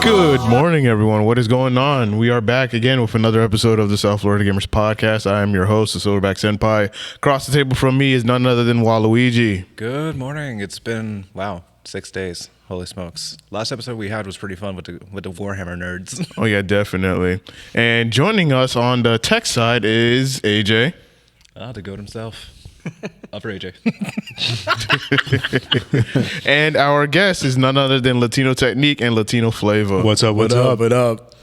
Good morning, everyone. What is going on? We are back again with another episode of the South Florida Gamers Podcast. I am your host, the Silverback Senpai. Across the table from me is none other than Waluigi. Good morning. It's been, 6 days. Holy smokes. Last episode we had was pretty fun with the Warhammer nerds. Oh, yeah, definitely. And joining us on the tech side is AJ. The goat himself. Upper AJ. And our guest is none other than LatinoTechnique and LatinoFlava. What's up? What up?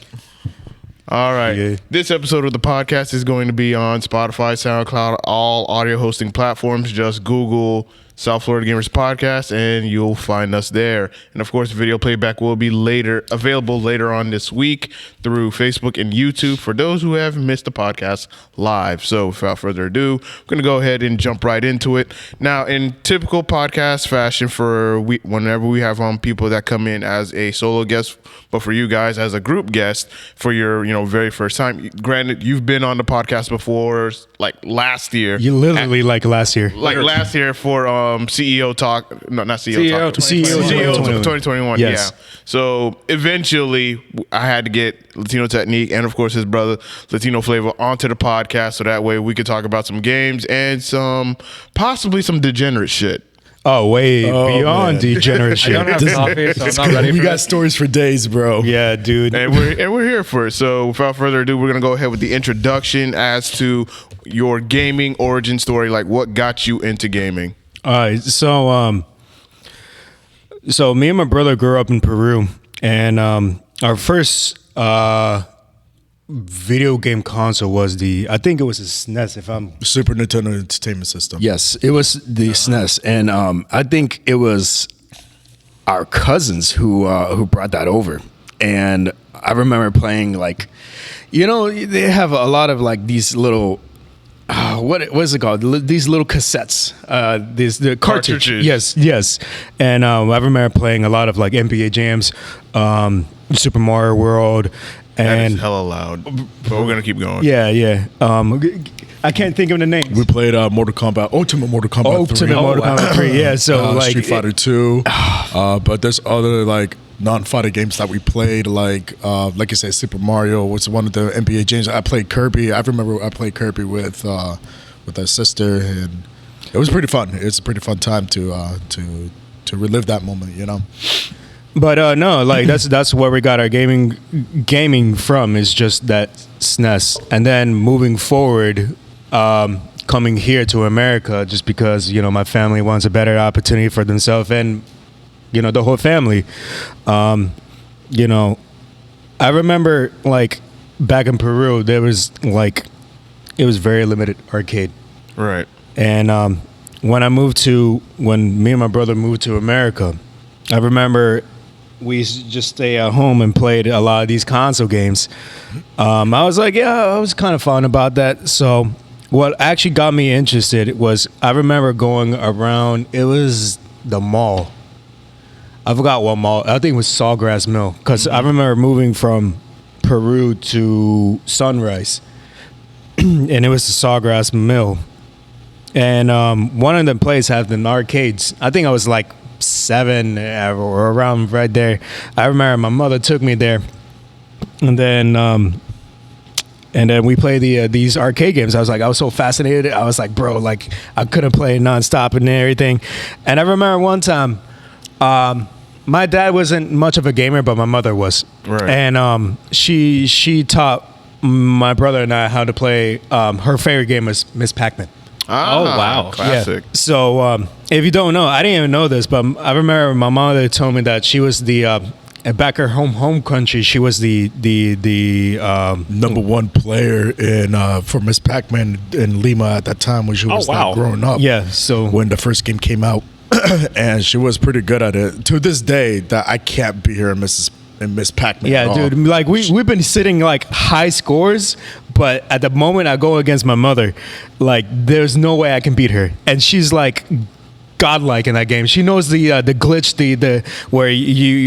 All right. Yeah. This episode of the podcast is going to be on Spotify, SoundCloud, all audio hosting platforms. Just Google South Florida Gamers Podcast and you'll find us there. And of course, video playback will be available later on this week through Facebook and YouTube for those who have missed the podcast live. So without further ado, I'm going to go ahead and jump right into it. Now, in typical podcast fashion whenever we have on people that come in as a solo guest, but for you guys as a group guest for your, very first time. Granted, you've been on the podcast before, like last year. You literally last year. Last year for CEO Talk. No, not CEO Talk. CEO 2021. Yes. Yeah. So eventually I had to get LatinoTechnique and of course his brother LatinoFlava onto the podcast so that way we could talk about some games and possibly some degenerate shit. Oh, beyond degenerate shit. I don't have coffee, so I'm not ready We for got this. stories for days, bro. Yeah, dude. And we're here for it. So without further ado, we're gonna go ahead with the introduction as to your gaming origin story, like what got you into gaming. All right, so me and my brother grew up in Peru, and our first video game console was I think it was a SNES. Super Nintendo Entertainment System. Yes, it was the SNES, and I think it was our cousins who brought that over. And I remember playing they have a lot of these little what is it called? These little cassettes. The cartridges. Yes. And I remember playing a lot of NBA Jams, Super Mario World. That And is hella loud, but we're gonna keep going. Yeah. I can't think of the names. We played Ultimate Mortal Kombat 3. Mortal Kombat 3. Yeah, so Street Fighter 2. But there's other non-fighter games that we played, like you said, Super Mario was one of the NBA games. I played Kirby. I remember I played Kirby with our sister, and it was pretty fun. It's a pretty fun time to relive that moment, But no, that's where we got our gaming from, is just that SNES, and then moving forward, coming here to America, just because my family wants a better opportunity for themselves and the whole family. I remember back in Peru, there was it was very limited arcade, Right. and when me and my brother moved to America, I remember we used to just stay at home and played a lot of these console games. I was I was kind of fun about that. So what actually got me interested was I remember going around, it was the mall. I forgot what mall. I think it was Sawgrass Mill, because I remember moving from Peru to Sunrise, and it was the Sawgrass Mill. And one of the places had the arcades. I think I was 7 or around right there. I remember my mother took me there, and then we played these arcade games. I was so fascinated. I was bro, I couldn't play nonstop and everything. And I remember one time, my dad wasn't much of a gamer, but my mother was. Right. And she taught my brother and I how to play. Her favorite game was Miss Pac-Man. Oh wow. Classic. Yeah. So if you don't know, I didn't even know this, but I remember my mother told me that she was back her home country. She was the number one player for Miss Pac-Man in Lima at that time when she was not growing up. Yeah. So when the first game came out, and she was pretty good at it. To this day, that I can't beat her in Miss Pac-Man. Yeah, dude. We've been sitting high scores, but at the moment I go against my mother, there's no way I can beat her, and she's godlike in that game. She knows the glitch, the where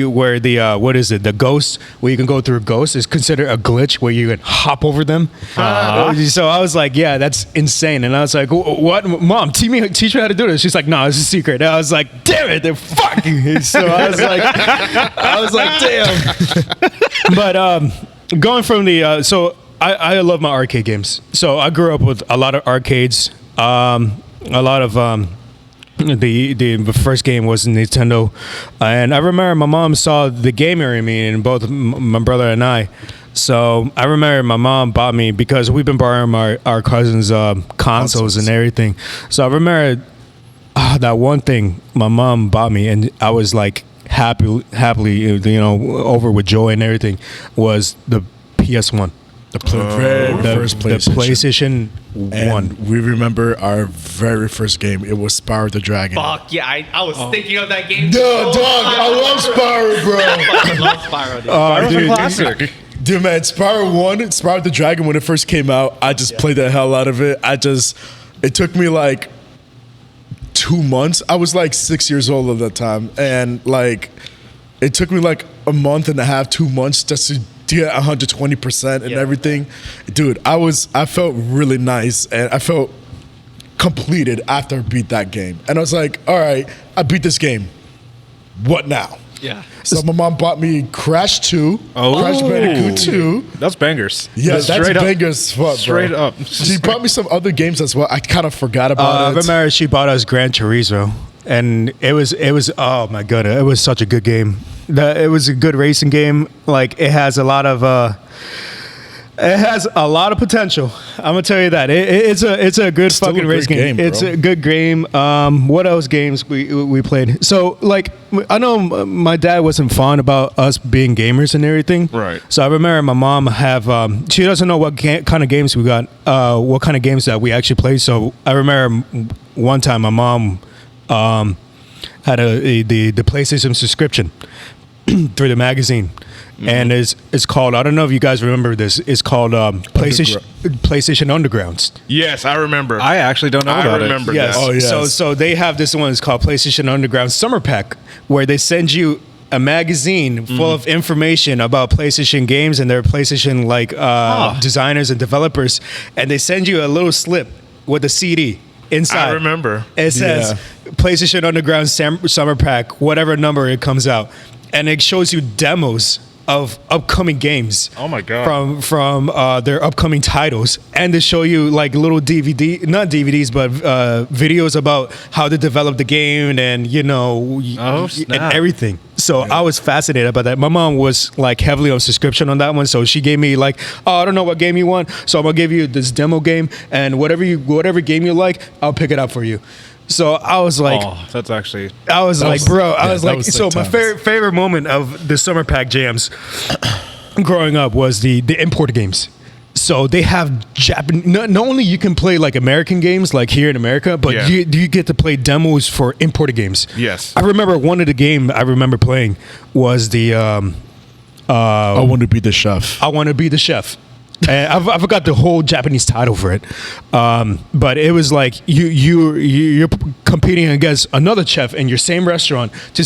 where the what is it? The ghost, where you can go through ghosts, is considered a glitch where you can hop over them. So I was like, yeah, that's insane. And I was like, what, Mom? Teach me how to do this. She's like, no, it's a secret. And I was like, damn it, they're fucking. So I was like, damn. But going from the so I love my arcade games. So I grew up with a lot of arcades. A lot of the first game was Nintendo, and I remember my mom saw the gamer in me, and both my brother and I. So I remember my mom bought me, because we've been borrowing our cousins' consoles and everything. So I remember that one thing my mom bought me, and I was like happily, over with joy and everything, was the PS1. The first PlayStation. The PlayStation 1. And we remember our very first game. It was Spyro the Dragon. Fuck yeah, I was thinking of that game. Dog, I love Spyro, bro. I love Spyro, dude. Spyro's a classic. Dude, man, Spyro 1, Spyro the Dragon, when it first came out, I just played the hell out of it. It took me like 2 months. I was like 6 years old at that time. And like, it took me like a month and a half, 2 months just to get 120% and everything. Dude, I felt really nice, and I felt completed after I beat that game. And I was like, all right, I beat this game. What now? Yeah. So my mom bought me Crash 2, Crash Bandicoot 2. That's bangers. Yeah, that's straight up. bangers. Bro. Straight up. She bought me some other games as well. I kind of forgot about I it. remember she bought us Gran Turismo, and it was oh my goodness, it was such a good game. It was a good racing game. Like, it has a lot of potential. I'm gonna tell you that it's a good Still fucking a race great game. It's a good game. What else games we played? So like, I know my dad wasn't fond about us being gamers and everything. Right. So I remember my mom she doesn't know what kind of games we got, what kind of games that we actually played. So I remember one time my mom had the PlayStation subscription through the magazine, and it's called, I don't know if you guys remember this, it's called PlayStation Undergrounds. Yes, I remember. I actually don't know about I remember Yes. that. Oh, yes. So they have this one, it's called PlayStation Underground Summer Pack, where they send you a magazine full of information about PlayStation games and their PlayStation designers and developers, and they send you a little slip with a CD inside. I remember. It says PlayStation Underground Summer Pack, whatever number it comes out, and it shows you demos of upcoming games. Oh my God. From their upcoming titles, and they show you like little not DVDs, but videos about how to develop the game, and and everything. So I was fascinated about that. My mom was like heavily on subscription on that one, so she gave me like, I don't know what game you want, so I'm gonna give you this demo game, and whatever game you like, I'll pick it up for you. So I was like, that's actually. I was like, bro, I was that like, was so sick my times. favorite moment of the Summer Pack jams growing up was the import games. So they have Japanese. Not only you can play like American games, like here in America, but you get to play demos for imported games. Yes. I remember one of the game I remember playing was the. I want to be the chef. I want to be the chef. And I forgot the whole Japanese title for it, but it was like you're competing against another chef in your same restaurant to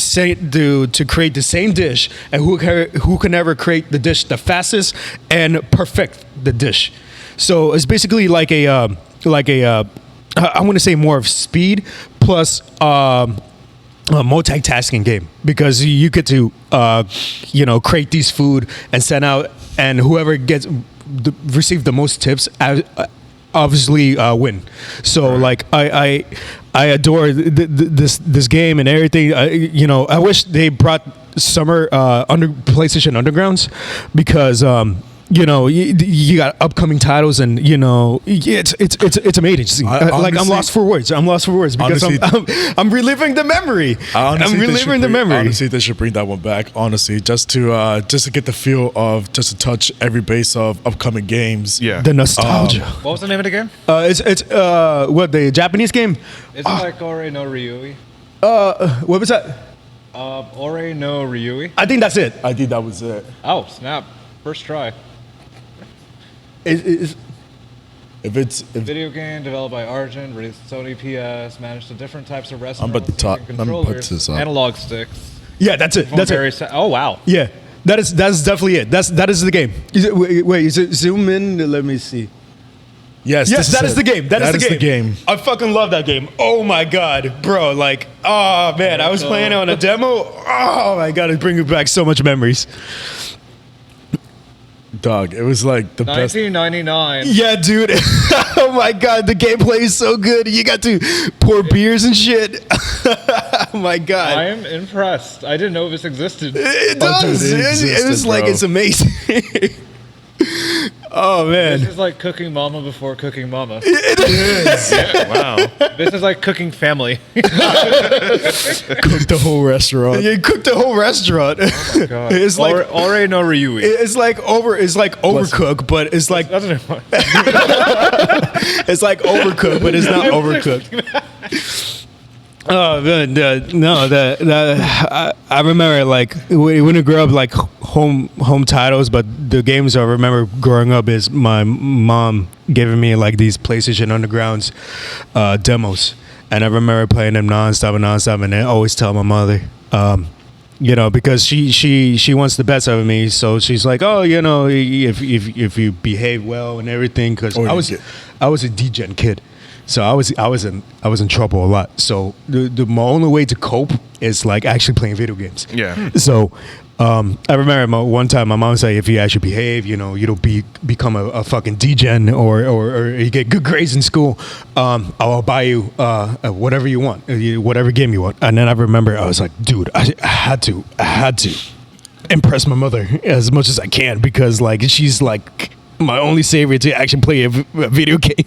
create the same dish, and who can ever create the dish the fastest and perfect the dish. So it's basically like a I want to say more of speed plus a multitasking game, because you get to create these food and send out, and whoever receive the most tips obviously win. So like I adore this game and everything. I wish they brought summer PlayStation Undergrounds, because you got upcoming titles, and it's amazing. Like I'm lost for words. Because honestly, I'm reliving the memory. I'm reliving the memory. Honestly, they should bring that one back. Honestly, just to get the feel of, just to touch every base of upcoming games. Yeah. The nostalgia. What was the name of the game? It's what, the Japanese game? Is it like Ore no Ryui? What was that? Ore no Ryui. I think that's it. I think that was it. Oh snap! First try. Is Video game developed by Argent, released Sony PS, managed to different types of wrestling. I'm about to talk. Let me put this up. Analog sticks. Yeah, that's it. That's it. Oh wow. Yeah, that's definitely it. That is the game. Wait, zoom in. Let me see. Yes, Yes, that is the game. That is the game. I fucking love that game. Oh my god, bro! Like, oh man, I was playing it on a demo. Oh my god, it brings back so much memories. Dog, it was like the best. 1999. Yeah, dude. Oh my god, the gameplay is so good. You got to pour beers and shit. Oh my god. I am impressed. I didn't know this existed. It Oh, dude, does. it It was existed, like bro. it's amazing. Oh This man. is like cooking mama before cooking mama. Wow. This is like cooking family. Cooked the whole restaurant. You cooked the whole restaurant. God. It's like already no Ryui. it's like overcooked, but it's like That's it's like overcooked, but it's not overcooked. Oh man, I remember like we didn't grow up like home titles, but the games I remember growing up is my mom giving me like these PlayStation Undergrounds demos, and I remember playing them nonstop, and I always tell my mother. You know, because she wants the best out of me, so she's like, oh, you know, if you behave well and everything, because I was a degen kid, so I was in trouble a lot. So my only way to cope is like actually playing video games. Yeah. So I remember one time my mom said, if you actually behave, you know, you don't become a fucking degen or you get good grades in school, I'll buy you whatever you want, whatever game you want. And then I remember I was like, dude, I had to impress my mother as much as I can, because like she's like my only savior to actually play a video game.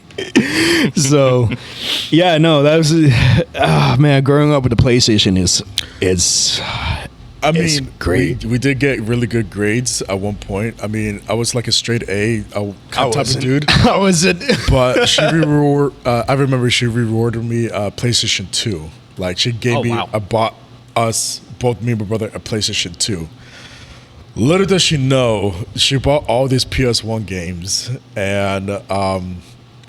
So yeah, no, that was man, growing up with the PlayStation it's I mean, great. We did get really good grades at one point. I mean, I was like a straight A type of dude. I wasn't. But I remember she rewarded me a PlayStation 2. Like she gave me, wow. bought us, both me and my brother, a PlayStation 2. Little does she know, she bought all these PS1 games. And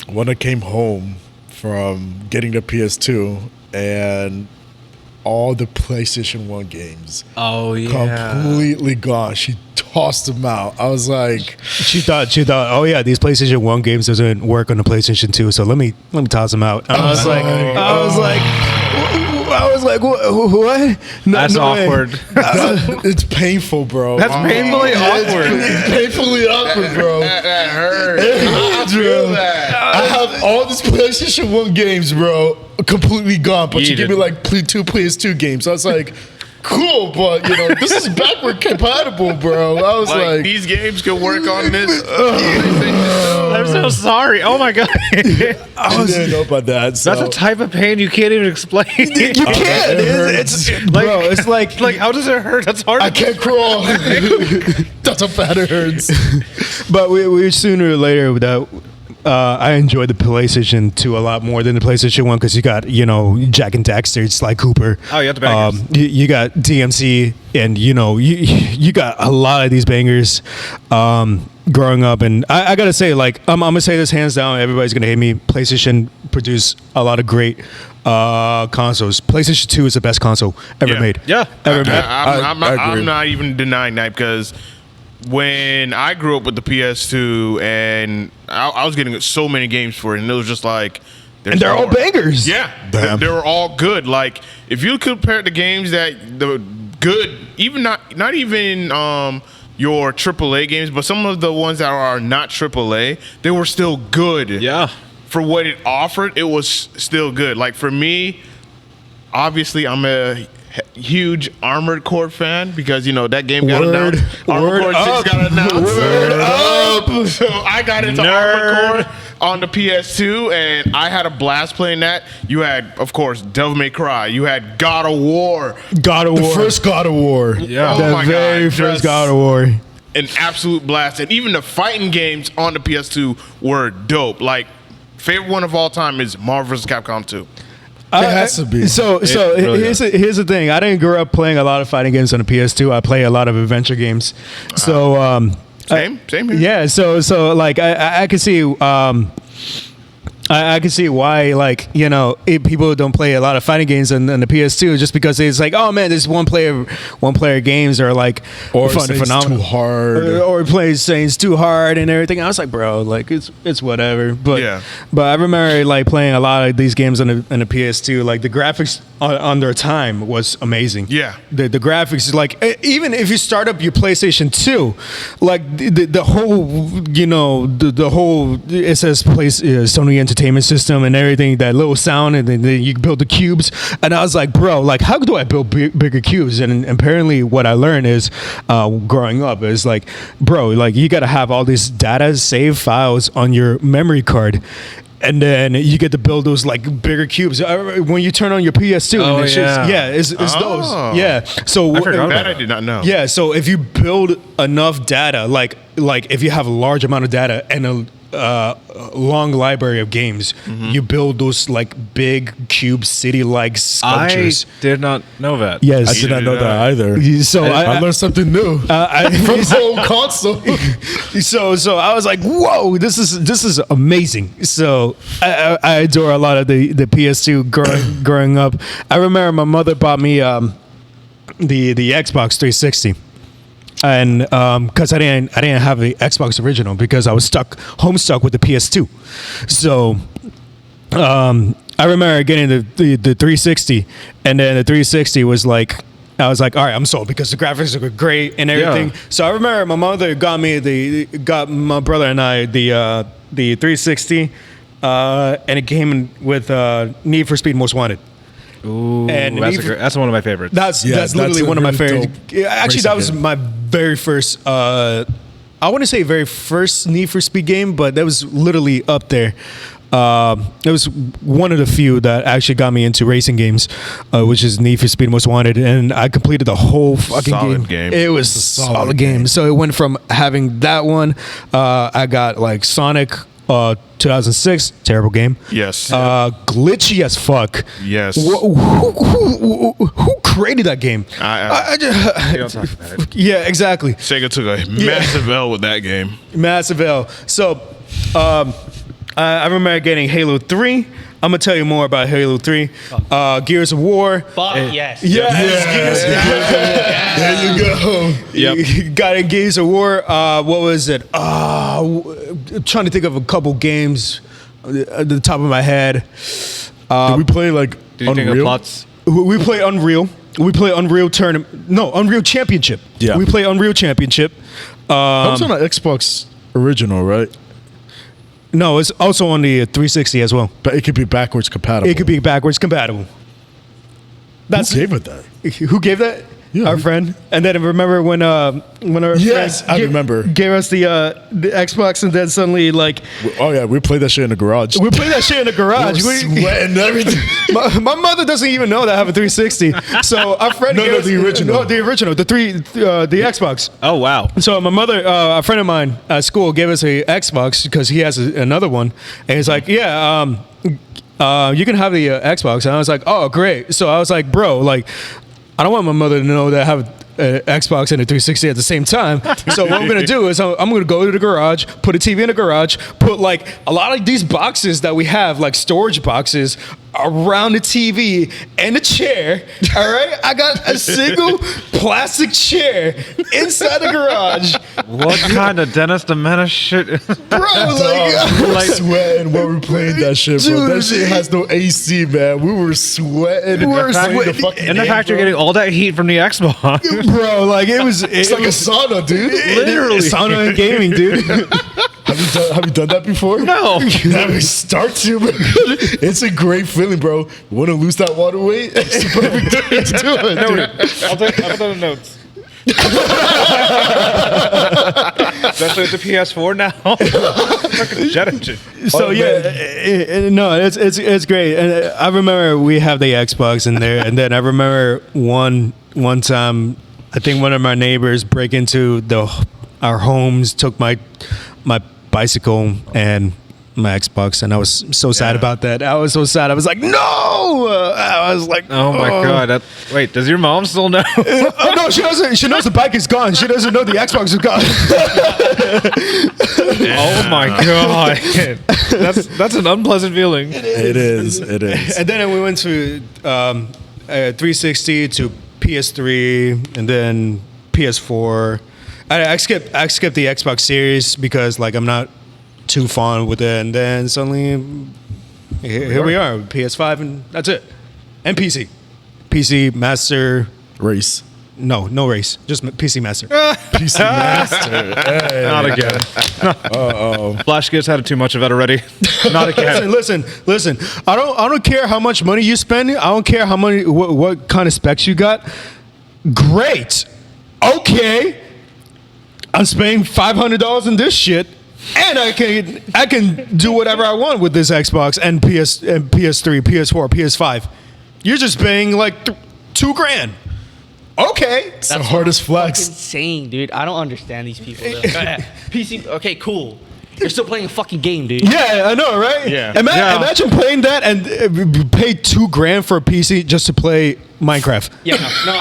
when I came home from getting the PS2 and all the PlayStation 1 games. Oh yeah. Completely gone. She tossed them out. I was like, She thought, oh yeah, these PlayStation 1 games doesn't work on the PlayStation 2, so let me toss them out. I was like, what? No, That's no way. awkward. it's painful, bro. That's painfully awkward. It's painfully awkward, bro. That hurt. I feel that. I have all these PlayStation 1 games, bro, completely gone. But she gave me like 2 PS2 games. I was like, cool, but you know, this is backward compatible, bro. I was like these games could work on this. I'm so sorry. Oh my god. I didn't know about that. So. That's a type of pain you can't even explain. You can't. It's bro. It's like how does it hurt? That's hard. I can't crawl. That's how bad it hurts. But we sooner or later that. I enjoyed the PlayStation 2 a lot more than the PlayStation 1, because you got, you know, Jack and Daxter, Sly Cooper. Oh, you got the bangers. You got DMC, and you know, you got a lot of these bangers growing up. And I gotta say, like, I'm gonna say this hands down. Everybody's gonna hate me. PlayStation produced a lot of great consoles. PlayStation 2 is the best console ever made. Yeah. Ever made. I agree. I'm not even denying that, because when I grew up with the PS2 and I was getting so many games for it, and it was just like, And they're all bangers. Yeah, Damn. they were all good. Like if you compare the games that the good, even not even your AAA games, but some of the ones that are not AAA, they were still good. Yeah. For what it offered, it was still good. Like for me, obviously, I'm a huge Armored Core fan, because you know that game got announced. Armored Core 6 got announced. Word up. So I got into Armored Core on the PS2, and I had a blast playing that. You had, of course, Devil May Cry. You had God of War. The first God of War. Yeah. Oh The my very God, first just God of War. an absolute blast. And even the fighting games on the PS2 were dope. Like favorite one of all time is Marvel vs. Capcom 2. It has to be. So really here's the thing. I didn't grow up playing a lot of fighting games on the PS2. I play a lot of adventure games. So Same here. yeah. So like I can see I can see why, like, you know, people don't play a lot of fighting games on the PS2 just because it's like, oh man, this one player games are like Or fun, it's phenomenal, too hard. or plays saying it's too hard and everything. I was like, bro, like it's whatever. But Yeah. but I remember like playing a lot of these games on the PS2. Like the graphics on their time was amazing. Yeah. the graphics is like, even if you start up your PlayStation 2, like the whole, you know, the whole, it says Sony Entertainment System and everything, that little sound, and then you can build the cubes. And I was like, bro, like how do I build bigger cubes? And apparently what I learned is growing up is like, bro, like you got to have all these data save files on your memory card. And then you get to build those like bigger cubes. When you turn on your PS2, Oh, and it's yeah. just, it's Oh. those. Yeah. So I forgot That about I did not know. yeah, so if you build enough data, like if you have a large amount of data and a long library of games, you build those like big cube city-like I sculptures. did not know that. Yes. I did not know that either. So I learned something new from the whole console. so I was like, whoa, this is amazing. So I adore a lot of the PS2 growing up. I remember my mother bought me the Xbox 360. And because I didn't have the Xbox original because I was stuck with the PS2. So I remember getting the 360, and then the 360 was like, I was like, all right, I'm sold because the graphics were great and everything. Yeah. So I remember my mother got my brother and I the 360, and it came with Need for Speed Most Wanted. Ooh, And that's one of my favorites. That's That's literally a one of my really favorite. dope Actually, that was racing game. my very first. I want to say very first Need for Speed game, but that was literally up there. It was one of the few that actually got me into racing games, which is Need for Speed Most Wanted, and I completed the whole fucking Solid game. game. It was a solid game. So it went from having that one. I got like Sonic 2006, terrible game. Yes. Glitchy as fuck. Yes. Who created that game? I just, You don't talk about it. yeah, exactly. Sega took a massive L with that game. Massive L. So, I remember getting Halo 3. I'm gonna tell you more about Halo 3. Gears of War. Fuck yes. There you go. You got in Gears of War. What was it? I'm trying to think of a couple games at the top of my head. Did we play like Did you think of Unreal? plots? We play Unreal. We play Unreal Tournament. No, Unreal Championship. Yeah. We play Unreal Championship. That was on an Xbox original, right? No, it's also on the 360 as well. But it could be backwards compatible. It could be backwards compatible. That's Who gave it that? Who gave that? Yeah. Our friend. And then remember when our Yes, friend I remember. gave us the Xbox, and then suddenly like Oh yeah, we played that shit in the garage. we played that shit in the garage. We were sweating and everything. My mother doesn't even know that I have a 360. So our friend No, gave no, us, the original. no, the original, the Xbox. Oh wow. So my mother, a friend of mine at school, gave us a Xbox because he has another one, and he's like, "Yeah, you can have the Xbox." And I was like, "Oh, great!" So I was like, "Bro, like, I don't want my mother to know that I have an Xbox and a 360 at the same time. So what I'm gonna do is I'm gonna go to the garage, put a TV in the garage, put like a lot of these boxes that we have, like storage boxes, around the TV and a chair. All right, I got a single plastic chair inside the garage, What kind of Dennis the Menace shit? bro. We were sweating when we played that shit, bro. That Dude. shit has no AC, man. We were sweating. We were Playing sweating. the fucking And the game, fact you're bro. getting all that heat from the Xbox. Bro, like it was. It's like a sauna, dude. Literally, sauna and gaming, dude. Have you done that before? No. Now we start to. Bro. It's a great feeling, bro. You want to lose that water weight? It's the perfect time to do it, dude. I'll put that in the notes. Especially with the PS4 now. Fucking jet engine. So Oh, yeah, no, it's great. And I remember we have the Xbox in there, and then I remember one time, I think one of my neighbors break into our homes, took my bicycle and my Xbox, and I was so sad about that. I was so sad. I was like, no. I was like, Oh my god! Wait, does your mom still know? Oh no, she doesn't. She knows the bike is gone. She doesn't know the Xbox is gone. Oh my god! That's an unpleasant feeling. It is. And then we went to 360 to PS3, and then PS4. I skipped the Xbox Series because like I'm not too fond with it, and then suddenly here we are, PS5, and that's it, and PC Master. Race. No race, just PC Master. PC Master. Hey. Not again. Flash Kids had too much of it already. Not again. Listen. I don't care how much money you spend. I don't care how money what kind of specs you got. Great. Okay. I'm spending $500 on this shit, and I can do whatever I want with this Xbox and PS3, PS4, PS5. You're just paying like $2,000. Okay. It's the hardest flex. Insane, dude. I don't understand these people. PC. Okay, cool. You're still playing a fucking game, dude. Yeah, I know, right? Yeah. Imagine playing that and pay $2,000 for a PC just to play Minecraft. Yeah, no.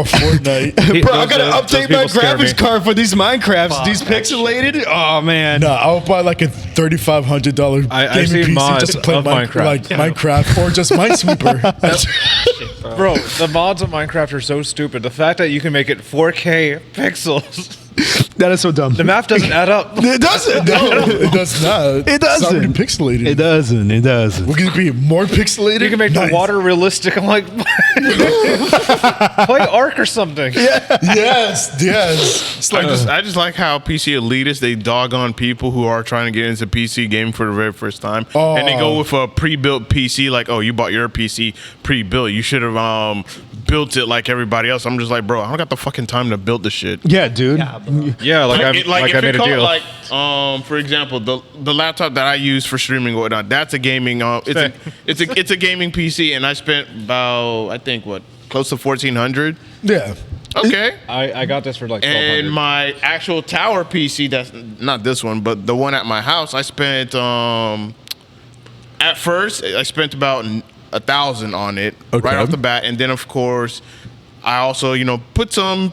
Or Fortnite. Bro, I gotta Those update my people scare me. graphics card for these Minecrafts. Fuck These that pixelated. Oh man. No, I'll buy like a $3,500 I've gaming seen PC mods just to play of Minecraft. like Minecraft or just Minesweeper. Bro, the mods of Minecraft are so stupid. The fact that you can make it 4K pixels, That is so dumb. the math doesn't add up. It doesn't. No, it does not. It It's doesn't. already pixelated. It doesn't. It doesn't. We're gonna be more pixelated. You can make Nice. the water realistic. I'm like, play Ark or something. Yes. It's like I just like how PC elitists, they dog on people who are trying to get into PC gaming for the very first time, and they go with a pre-built PC. Like, oh, you bought your PC pre-built. You should have built it like everybody else. I'm just like, bro, I don't got the fucking time to build this shit. Yeah, dude. Yeah, like I if made it a called, deal. like, for example, the laptop that I use for streaming or whatnot, that's a gaming. It's a gaming PC, and I spent about, I think, close to $1,400. yeah. Okay. I got this for like And $1,200. my actual tower PC, that's not this one, but the one at my house, I spent at first I spent about $1,000 on it right off the bat, and then of course I also put some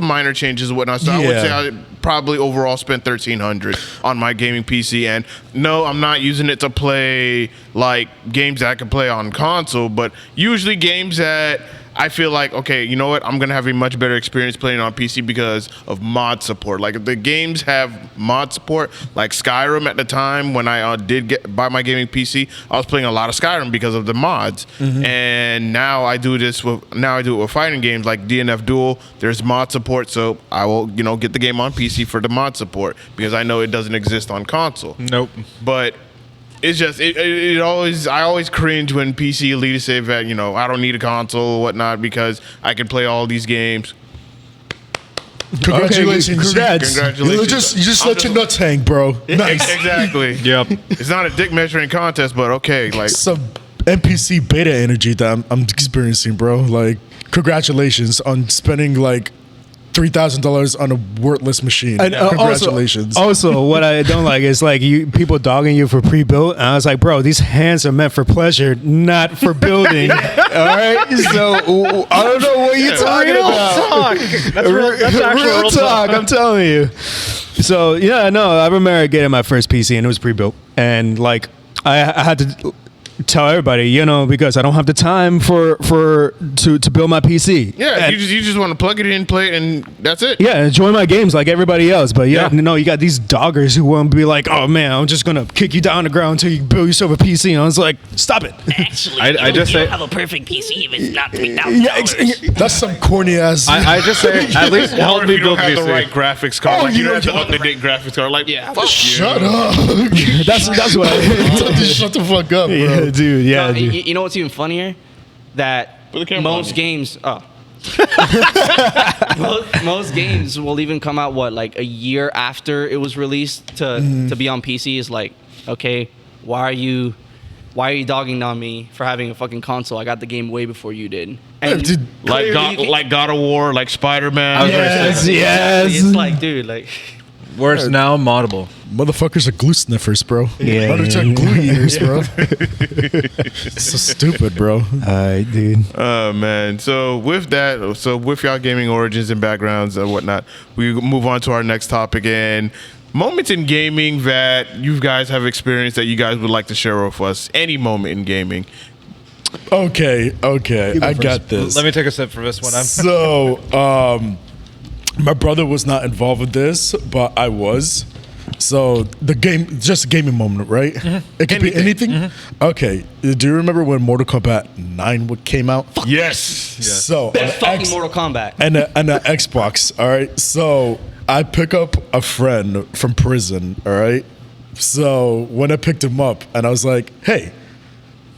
minor changes and whatnot. So I would say I probably overall spent $1,300 on my gaming PC. And no, I'm not using it to play like games that I can play on console, but usually games that I feel like, okay, you know what? I'm going to have a much better experience playing on PC because of mod support. Like, the games have mod support. Like Skyrim at the time when I did buy my gaming PC, I was playing a lot of Skyrim because of the mods. And now I do it with fighting games like DNF Duel. There's mod support, so I will, get the game on PC for the mod support because I know it doesn't exist on console. Nope. But it's just I always cringe when PC elitists say that I don't need a console or whatnot because I can play all these games. Congratulations. Congrats. Congratulations. You just let your nuts hang, bro. Nice. Exactly. Yep. It's not a dick measuring contest, but okay, like Some NPC beta energy that I'm experiencing, bro. Like, congratulations on spending like $3,000 on a worthless machine. And Congratulations. Also, what I don't like is like people dogging you for pre-built, and I was like, bro, these hands are meant for pleasure, not for building. All right, so I don't know what you're talking about. That's actual Real talk. I'm telling you. So yeah, no, I remember getting my first PC, and it was pre-built, and like I had to tell everybody, because I don't have the time to build my PC. yeah, And- you just want to plug it in, play it, and that's it. yeah, enjoy my games like everybody else. But no, you got these doggers who want to be like, oh man, I'm just gonna kick you down the ground until you build yourself a PC. And I was like, stop it. Actually, I just you say- don't have a perfect PC if it's not $3,000. Yeah, That's some corny ass. I just say at least Or help if me you don't build have PC. the right graphics card, like you you don't have don't the up-to-date graphics card, like Yeah. fuck Shut you. up. that's what. Shut the fuck up, bro. Yeah, dude. Yeah, dude. You know what's even funnier? That Put the camera most on. games, most games will even come out like a year after it was released to be on PC. Is like, okay, why are you dogging on me for having a fucking console? I got the game way before you did. And dude, Like clearly you can- God of War, like Spider-Man. Yes. It's like, dude, like. Where it's now moddable. Motherfuckers are glue sniffers, bro. Yeah. Motherfuckers are glue eaters, bro. It's so stupid, bro. All right, dude. Oh man! So with that, with y'all gaming origins and backgrounds and whatnot, we move on to our next topic and moments in gaming that you guys have experienced that you guys would like to share with us. Any moment in gaming. Okay, I got this. Let me take a sip for this one. So, my brother was not involved with this, but I was. So the game, just a gaming moment, right? It could be anything. Okay, do you remember when Mortal Kombat 9 came out? Yes. So Best fucking Mortal Kombat. and the Xbox. All right, so I pick up a friend from prison. All right, so when I picked him up, and I was like, "Hey,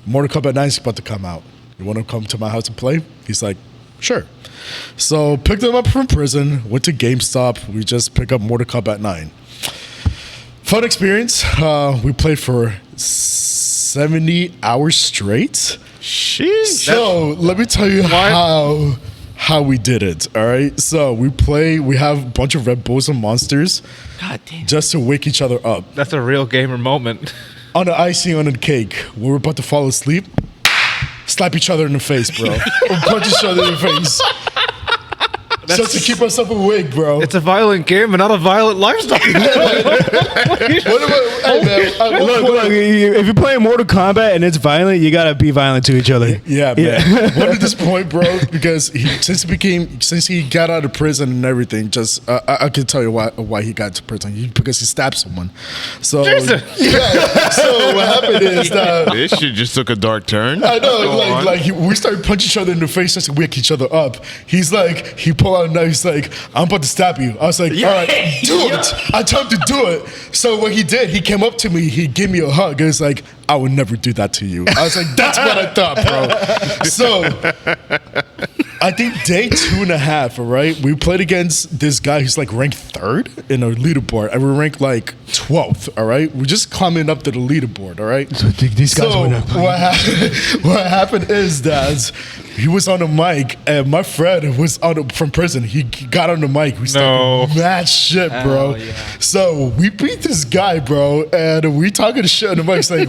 Mortal Kombat 9 is about to come out. You want to come to my house and play?" He's like, "Sure." So picked him up from prison. Went to GameStop. We just picked up Mortal Kombat 9. Fun experience. We played for 70 hours straight. Sheesh. So let me tell you how we did it. All right. So we have a bunch of Red Bulls and monsters God damn. just to wake each other up. That's a real gamer moment. On the icing on the cake, when we're about to fall asleep, slap each other in the face, bro. Or punch each other in the face. Just to keep ourselves awake, bro. It's a violent game, but not a violent lifestyle. What about, hey, man, Look, if you're playing Mortal Kombat and it's violent, you gotta be violent to each other. Yeah, man. What at this point, bro? Because since he got out of prison and everything, just I can tell you why he got to prison. Because he stabbed someone. So Jesus. yeah. So what happened is that This shit just took a dark turn. I know, Go on. we started punching each other in the face just to wake each other up. He's like, he pulled out a knife. He's like, I'm about to stab you. I was like, all right, do it. I told him to do it. So what he did, he came up to me. He gave me a hug. He was like, I would never do that to you. I was like, that's what I thought, bro. So I think day 2.5, all right, we played against this guy who's like ranked 3rd in a leaderboard, and we're ranked like 12th, all right? We're just climbing up to the leaderboard, all right? So these guys So were not playing. what happened is that he was on the mic, and my friend was from prison. He got on the mic. We started mad shit, bro. Yeah. So we beat this guy, bro, and we talking shit on the mic. It's like,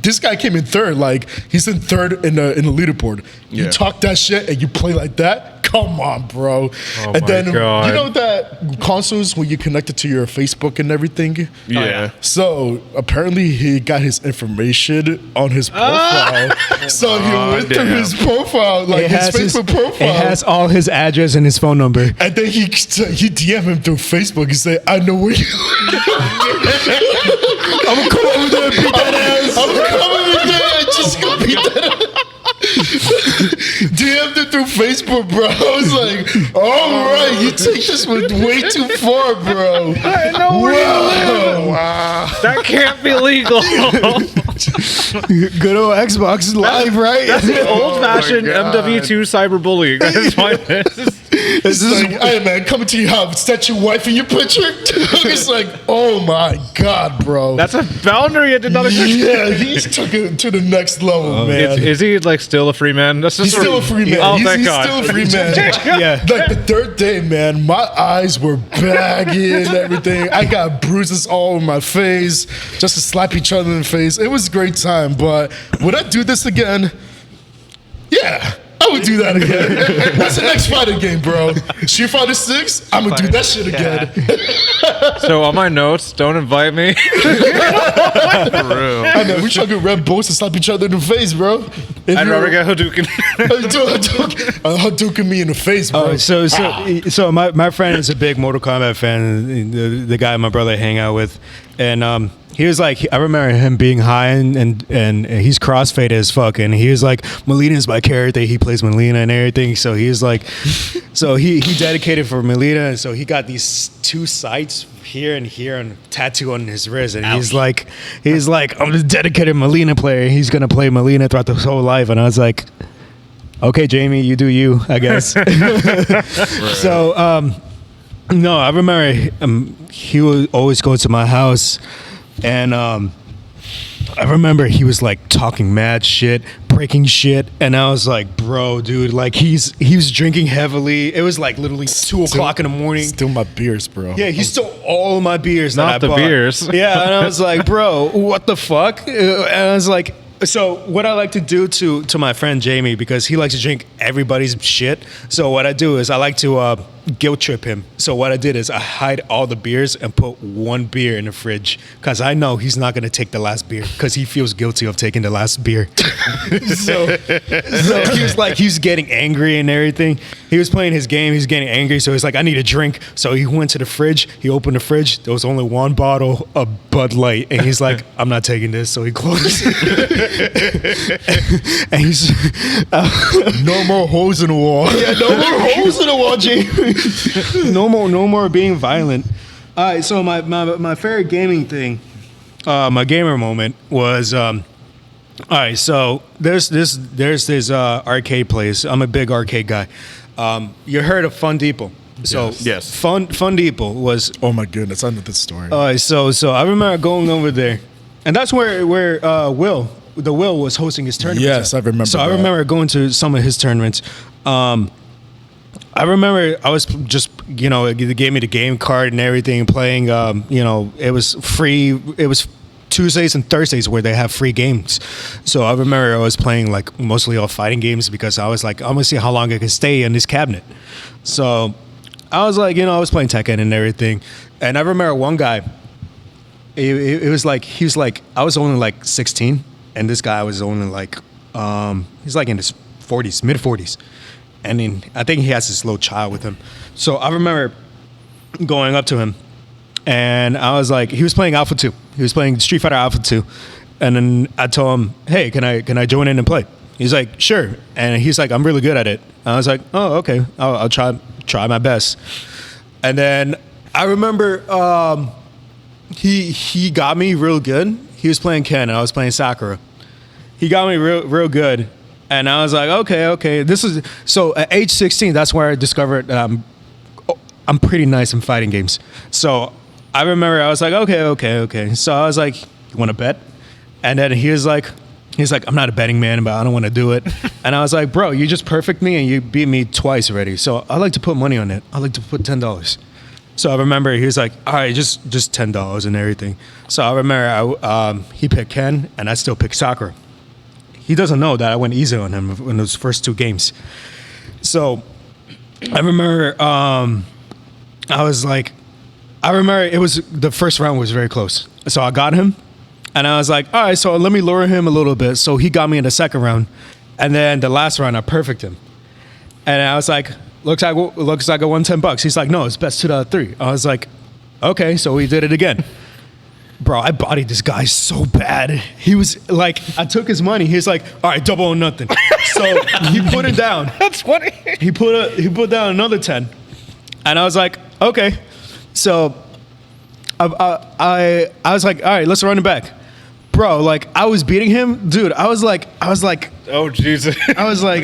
this guy came in 3rd. Like, he's in 3rd in the leaderboard. You Yeah. talk that shit and you play like that? Come on, bro. Oh and my then God. you know that consoles when you connect it to your Facebook and everything. Yeah. So apparently he got his information on his profile. So he went through damn. his profile, like his Facebook profile. It has all his address and his phone number. And then he DM him through Facebook. He said, I know where you I'm gonna come over there and beat that ass. I'm gonna come over there and just go beat that ass. DM'd it through Facebook, bro. I was like, all right, you take this one way too far, bro. I know where you live. Wow. That can't be legal. Good old Xbox Live, right? That's the old-fashioned God. MW2 cyberbullying. That's what it is. It's like, hey man, coming to your house. Is that your wife in your picture? It's like, oh my God, bro. That's a boundary I did not expect. Yeah, he took it to the next level, man. Is he like still a free man? That's just He's still a free man. Oh, he's thank God. still a free man. Yeah. Like the 3rd day, man, my eyes were baggy and everything. I got bruises all over my face just to slap each other in the face. It was a great time, but would I do this again? Yeah. I would do that again. What's the next fighting game, bro? Street Fighter 6? I'm gonna do that shit again. So on my notes, don't invite me. For real. I know, we chugging Red Bulls to slap each other in the face, bro. If I'd you're- rather get Hadouken. Hadouken me in the face, bro. So my friend is a big Mortal Kombat fan. The guy my brother hang out with, and he was like, I remember him being high and he's crossfaded as fuck, and he was like, Melina's my character. He plays Melina and everything. So he was like, so he dedicated for Melina, and so he got these 2 sites here and tattoo on his wrist, and he's like, I'm a dedicated Melina player. He's gonna play Melina throughout his whole life, and I was like, okay, Jamie, you do you, I guess. So, no, I remember he would always go to my house, and I remember he was like talking mad shit, breaking shit, and I was like, bro, dude, like he was drinking heavily. It was like literally 2 o'clock in the morning. Still my beers, bro. Yeah, he stole all my beers. Not that I the bought. beers. Yeah, and I was like, bro, what the fuck? And I was like, so what I like to do to my friend Jamie, because he likes to drink everybody's shit. So what I do is I like to guilt trip him. So what I did is I hide all the beers and put 1 beer in the fridge, because I know he's not going to take the last beer because he feels guilty of taking the last beer. so he was like, he was getting angry and everything. He was playing his game. He was getting angry. So he's like, I need a drink. So he went to the fridge. He opened the fridge. There was only 1 bottle of Bud Light. And he's like, I'm not taking this. So he closed it. And he's No more holes in the wall. yeah, no more holes in the wall, Jamie. no more being violent. All right, so my favorite gaming thing, my gamer moment was all right. So there's this arcade place. I'm a big arcade guy. You heard of Fun Depot? So Yes. Fun Depot was. Oh my goodness, I know this story. All right, so I remember going over there, and that's where Will was hosting his tournament. Yes, I remember So I that. remember going to some of his tournaments. I remember I was just, they gave me the game card and everything, playing, it was free. It was Tuesdays and Thursdays where they have free games. So I remember I was playing like mostly all fighting games, because I was like, I'm gonna see how long I can stay in this cabinet. So I was like, I was playing Tekken and everything. And I remember one guy, it was like, he was like, I was only like 16, and this guy was only like, he's like in his 40s, mid 40s. And then I think he has this little child with him. So I remember going up to him, and I was like, he was playing Alpha 2. He was playing Street Fighter Alpha 2. And then I told him, hey, can I join in and play? He's like, sure. And he's like, I'm really good at it. And I was like, oh, okay. I'll try my best. And then I remember he got me real good. He was playing Ken, and I was playing Sakura. He got me real good. And I was like, okay. This is so at age 16. That's where I discovered that I'm pretty nice in fighting games. So I remember I was like, okay. So I was like, you want to bet? And then he's like, I'm not a betting man, but I don't want to do it. And I was like, bro, you just perfect me, and you beat me twice already. So I like to put money on it. I like to put $10. So I remember he was like, all right, just $10 and everything. So I remember he picked Ken, and I still picked Sakura. He doesn't know that I went easy on him in those first 2 games. So I remember I remember it was the first round was very close. So I got him, and I was like, all right, so let me lure him a little bit. So he got me in the second round, and then the last round I perfected him. And I was like, looks like I won $10. He's like, no, it's best 2 out of 3. I was like, okay, so we did it again. Bro, I bodied this guy so bad. He was like, I took his money. He was like, all right, double or nothing. So he put it down. That's funny. He put down another 10, and I was like, okay. So I was like, all right, let's run it back, bro. Like I was beating him, dude. I was like, Oh Jesus. I was like,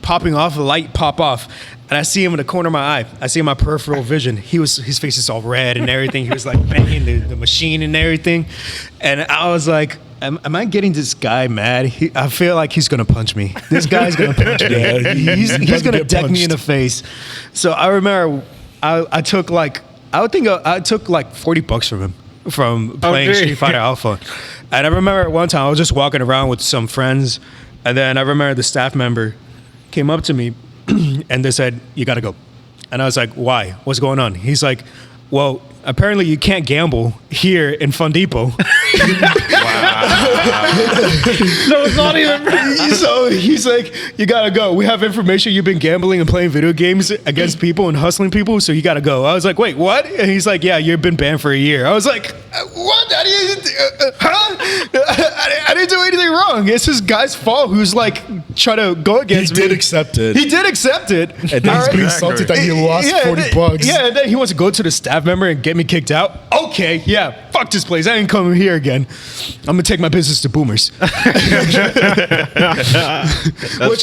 popping off, a light pop off. And I see him in the corner of my eye. I see my peripheral vision. His face is all red and everything. He was like banging the machine and everything. And I was like, am I getting this guy mad? I feel like he's going to punch me. This guy's going to punch me. Yeah, he's going to get deck me in punched. the face. So I remember I took like $40 from him from playing gee. Street Fighter Alpha. And I remember one time I was just walking around with some friends. And then I remember the staff member came up to me and they said, you got to go. And I was like, why? What's going on? He's like, well, apparently you can't gamble here in Fun Depot. No, it's not even. So he's like, you got to go. We have information you've been gambling and playing video games against people and hustling people, so you got to go. I was like, wait, what? And he's like, yeah, you've been banned for a year. I was like, what? I didn't do anything wrong. It's this guy's fault who's like trying to go against me. He did accept it. He did accept it. And then he's being insulted that he lost $40. Yeah, and then he wants to go to the staff member and get me kicked out. Okay, yeah, fuck this place. I ain't coming here again. I'm gonna take my business to Boomers. Which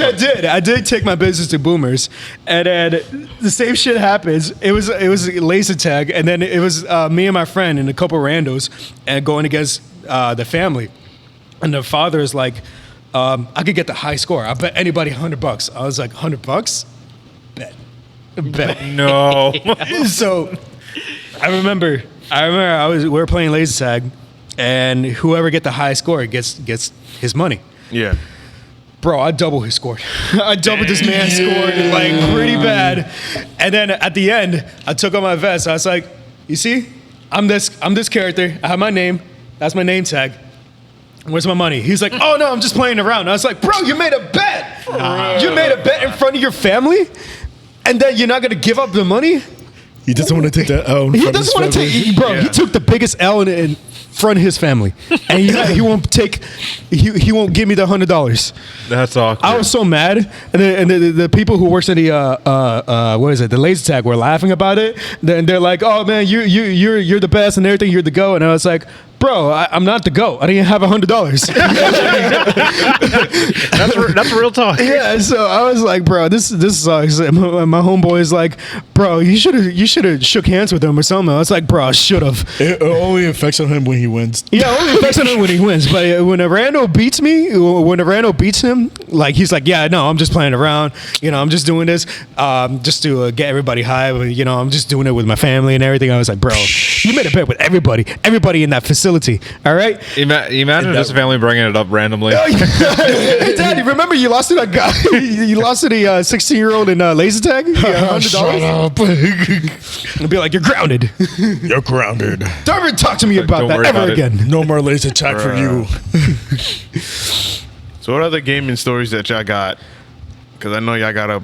I did. I did take my business to Boomers, and then the same shit happens. It was laser tag, and then it was me and my friend and a couple randos and going against the family, and the father is like, I could get the high score. I bet anybody $100. I was like, $100? Bet. No. So I remember we were playing laser tag, and whoever get the high score gets his money. Yeah. Bro, I double his score. I doubled this man's score like pretty bad. And then at the end, I took off my vest. I was like, you see, I'm this character. I have my name. That's my name tag. Where's my money? He's like, oh no, I'm just playing around. I was like, bro, you made a bet. You made a bet in front of your family, and then you're not gonna give up the money? He doesn't want to take that L. He doesn't want to take, bro. He took the biggest L in front of his family, and he won't take. He won't give me the $100. That's awkward. I was so mad, and the people who works in the what is it, the laser tag, were laughing about it. Then they're like, "Oh man, you're the best and everything. You're the GOAT." And I was like, "Bro, I'm not the GOAT. I didn't have $100." That's real talk. Yeah, so I was like, "Bro, this sucks." And my homeboy is like, "Bro, you should have shook hands with him or something." I was like, "Bro, I should have." It only affects on him when he wins. Yeah, only affects on him when he wins. But when a rando beats me, when a rando beats him, like he's like, yeah, no, I'm just playing around. You know, I'm just doing this just to get everybody high. You know, I'm just doing it with my family and everything. I was like, bro, you made a bet with everybody in that facility. All right. Imagine his family bringing it up randomly. Hey, Daddy, remember you lost to that guy? You lost to the 16-year-old in laser tag? $100. Shut up. I'd be like, you're grounded. You're grounded. Don't ever talk to me about Don't that worry ever about it. again. No more laser tag for you. So what other gaming stories that y'all got? Because I know y'all got a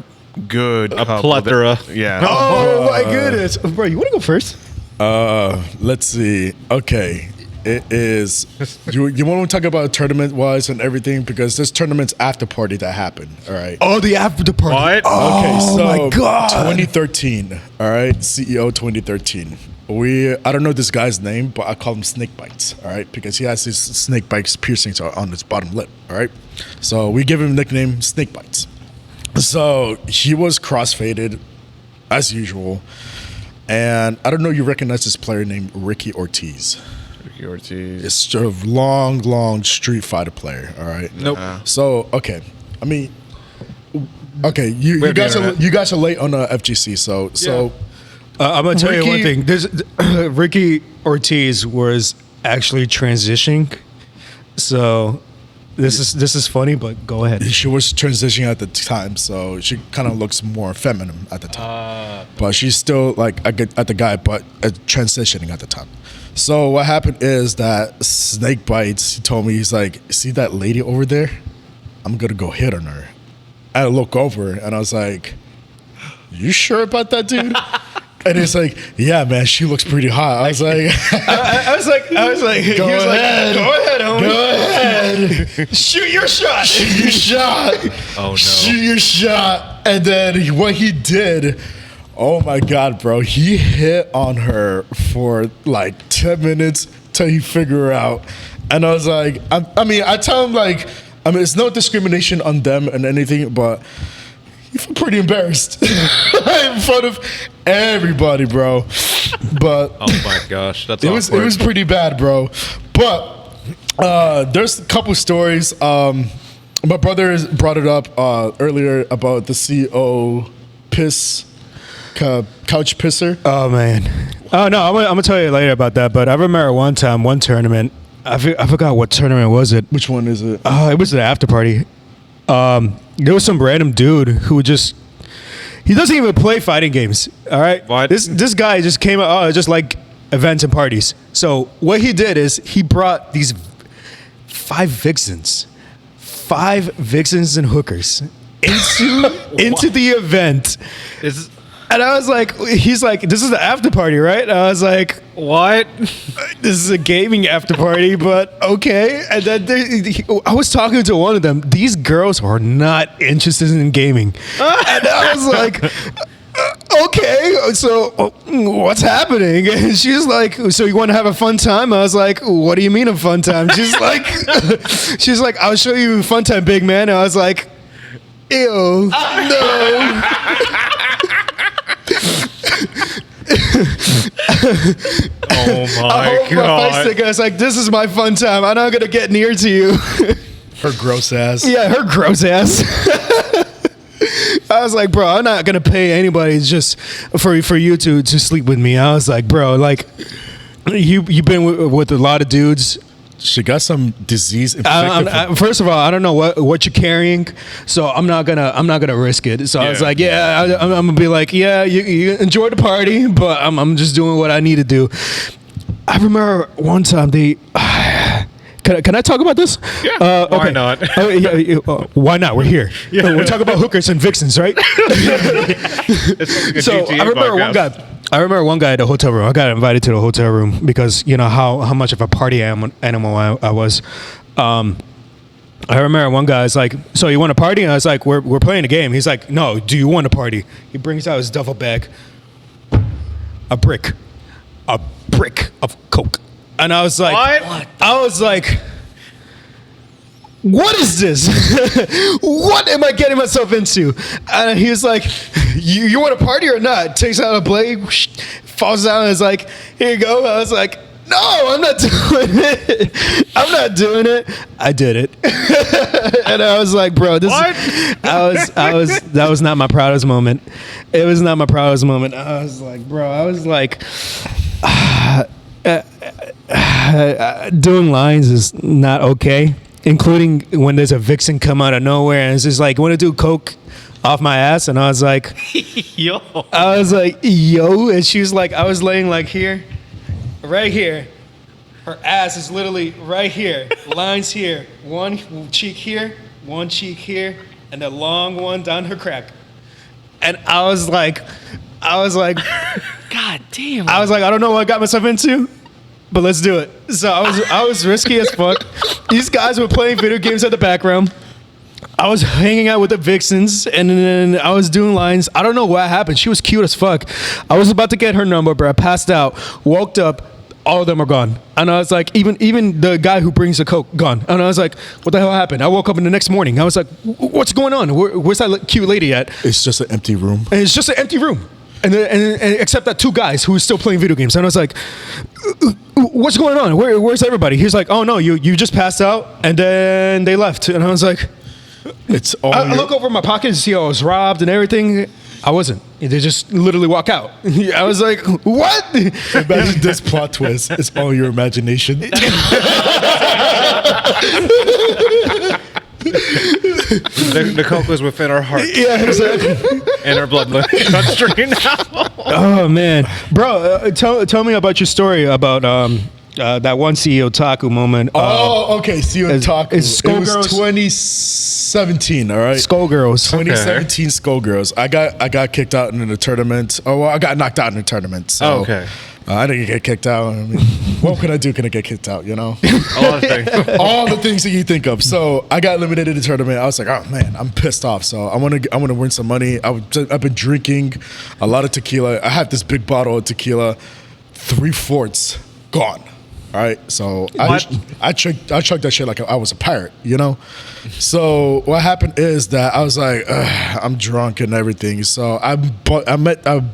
good couple plethora. Yeah. Oh my goodness, bro! You want to go first? Let's see. Okay. It is. You want to talk about tournament wise and everything, because there's tournaments after party that happen. All right. Oh, the after party. What? Oh, Okay, so my God. 2013. All right, CEO 2013. I don't know this guy's name, but I call him Snake Bites. All right, because he has these snake bites piercings on his bottom lip. All right, so we give him a nickname Snake Bites. So he was crossfaded as usual, and I don't know. You recognize this player named Ricky Ortiz? Ricky Ortiz. It's a long Street Fighter player. All right. Nope. So okay, I mean, okay, you have guys the are internet. you guys are late on FGC. So I'm gonna tell you one Ricky- thing. There's Ricky Ortiz was actually transitioning, so this is funny. But go ahead. she was transitioning at the time, so she kind of looks more feminine at the time. But she's still like at the guy, but transitioning at the time. So what happened is that Snake Bites, he told me, he's like, see that lady over there? I'm gonna go hit on her. I look over and I was like, you sure about that, dude? And it's like, yeah, man, she looks pretty hot. I was like, I was like, go he was ahead. like, go ahead, homie. Go ahead. Shoot your shot. Shoot your shot. Oh, no. Shoot your shot. And then what he did, oh my God, bro, he hit on her for like 10 minutes till he figure her out. And I was like, I tell him like, it's no discrimination on them and anything, but you feel pretty embarrassed in front of everybody, bro. But Oh my gosh, that's it awkward. was pretty bad, bro. But there's a couple stories. My brother brought it up earlier about the CO couch pisser. Oh man. Oh no, I'm gonna tell you later about that. But I remember one tournament. I forgot what tournament was it. Which one is it? It was an after party. There was some random dude who he doesn't even play fighting games. All right. What? This guy just came out just like events and parties. So what he did is he brought these 5 vixens and hookers into the event. Is And I was like, he's like, this is the after party, right? And I was like, what? this is a gaming after party, but okay. And then I was talking to one of them. These girls are not interested in gaming. And I was like, okay, so what's happening? And she's like, so you want to have a fun time? I was like, what do you mean a fun time? She's like, I'll show you a fun time, big man. And I was like, ew, no. Oh I my hold my face god. stick. I was like, this is my fun time. I'm not gonna get near to you. Her gross ass. Yeah, her gross ass. I was like, bro, I'm not gonna pay anybody just for you to sleep with me. I was like, bro, like you've been with a lot of dudes. She got some disease. First of all, I don't know what you're carrying, so I'm not gonna risk it. So I was like, I'm gonna be like, yeah, you enjoy the party, but I'm just doing what I need to do. I remember one time they. Can I talk about this? Yeah. Why not? Why not? We're here. We're talking about hookers and vixens, right? So I remember one guy at the hotel room. I got invited to the hotel room because you know how much of a party animal I was. I remember one guy was like, "So you want to party?" And I was like, "We're playing a game." He's like, "No, do you want to party?" He brings out his duffel bag, a brick of coke. And I was like, what? I was like, what is this? What am I getting myself into? And he was like, you want to party or not? Takes out a blade, falls down and is like, here you go. I was like, no, I'm not doing it. I'm not doing it. I did it. And I was like, bro, that was not my proudest moment. It was not my proudest moment. I was like, bro, doing lines is not okay, including when there's a vixen come out of nowhere and it's just like, want to do coke off my ass? And I was like, yo, and she was like, I was laying like here, right here, her ass is literally right here, lines here, one cheek here, and the long one down her crack. And I was like God damn. I was like, I don't know what I got myself into, but let's do it. So I was risky as fuck. These guys were playing video games at the background. I was hanging out with the vixens, and then I was doing lines. I don't know what happened. She was cute as fuck. I was about to get her number, but I passed out, woke up, all of them are gone. And I was like, even the guy who brings the coke, gone. And I was like, what the hell happened? I woke up in the next morning. I was like, what's going on? Where's that cute lady at? It's just an empty room. And it's just an empty room. And except that two guys who were still playing video games. And I was like, what's going on? Where's everybody? He's like, oh no, you just passed out. And then they left. And I was like, it's all I look over my pocket to see how I was robbed and everything. I wasn't. They just literally walk out. I was like, what? Imagine this plot twist. It's all your imagination. The coke was within our heart. Yeah, exactly. And our bloodstream now. Oh man, bro, tell me about your story about that one CEO Taku moment. Okay, CEO Taku. It's It was 2017. All right, Skullgirls. 2017 Skullgirls. I got kicked out in the tournament. Oh, well, I got knocked out in the tournament. So, okay. I didn't get kicked out. I mean, what can I do? Can I get kicked out? You know, All all the things that you think of. So I got eliminated in the tournament. I was like, oh man, I'm pissed off. So I want to win some money. I've been drinking a lot of tequila. I have this big bottle of tequila, 3/4 gone. All right, so I chugged that shit like I was a pirate, you know. So what happened is that I was like, I'm drunk and everything. So I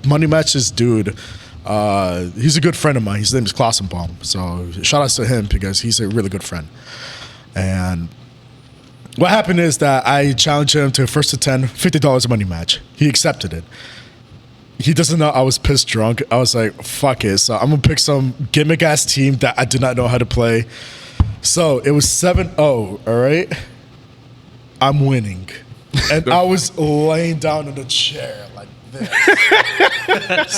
money matched this dude. He's a good friend of mine. His name is Klassenbaum. So shout outs to him because he's a really good friend. And what happened is that I challenged him to first to 10, $50 money match. He accepted it. He doesn't know I was pissed drunk. I was like, fuck it. So I'm going to pick some gimmick ass team that I did not know how to play. So it was 7-0, all right? I'm winning. And I was laying down in the chair like this,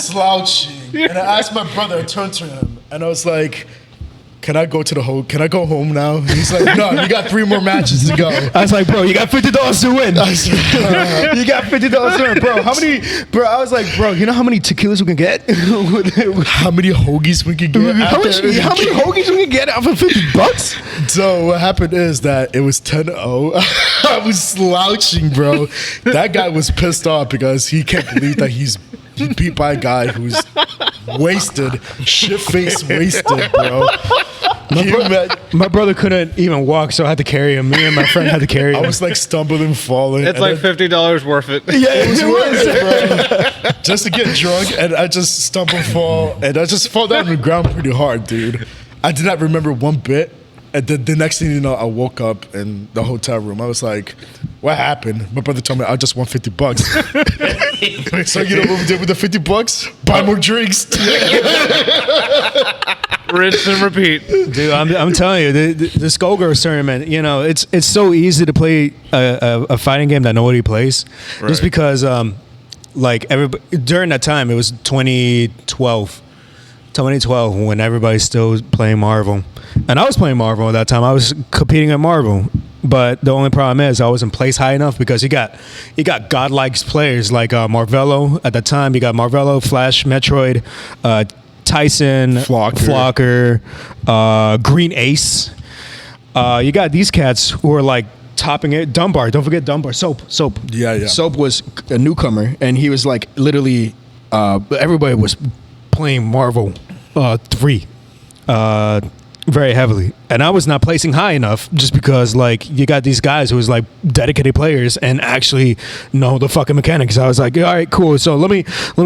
slouching. And I asked my brother, I turned to him, and I was like, can I go home now? He's like, no, you got 3 more matches to go. I was like, bro, you got $50 to win. You got $50 to win, bro. How many? Bro, I was like, bro, you know how many tequilas we can get? How many hoagies we can get? How many hoagies we can get out for $50? So what happened is that it was 10-0. I was slouching, bro. That guy was pissed off because he can't believe that he's beat by a guy who's wasted, shit-faced wasted, bro. My brother couldn't even walk, so I had to carry him. Me and my friend had to carry him. I was like stumbling, falling. It's like $50 worth it. Yeah, it was worth it, bro. Just to get drunk, and I just stumble, fall, and I just fall down on the ground pretty hard, dude. I did not remember one bit. And the next thing you know, I woke up in the hotel room. I was like, what happened? My brother told me I just won $50. So you know what we did with the $50? Buy more drinks. Rinse and repeat. Dude, I'm telling you, the Skullgirls tournament, you know, it's so easy to play a fighting game that nobody plays. Right. Just because, like, everybody, during that time, it was 2012 when everybody's still playing Marvel. And I was playing Marvel at that time. I was competing at Marvel. But the only problem is I wasn't placed high enough because you got godlike players like Marvello at the time. You got Marvello, Flash, Metroid, Tyson, Flocker, Green Ace. You got these cats who are like topping it. Dunbar, don't forget Dunbar. Soap. Yeah. Soap was a newcomer, and he was like literally. Everybody was playing Marvel 3 very heavily, and I was not placing high enough just because like you got these guys who was like dedicated players and actually know the fucking mechanics. I was like, all right, cool. So let me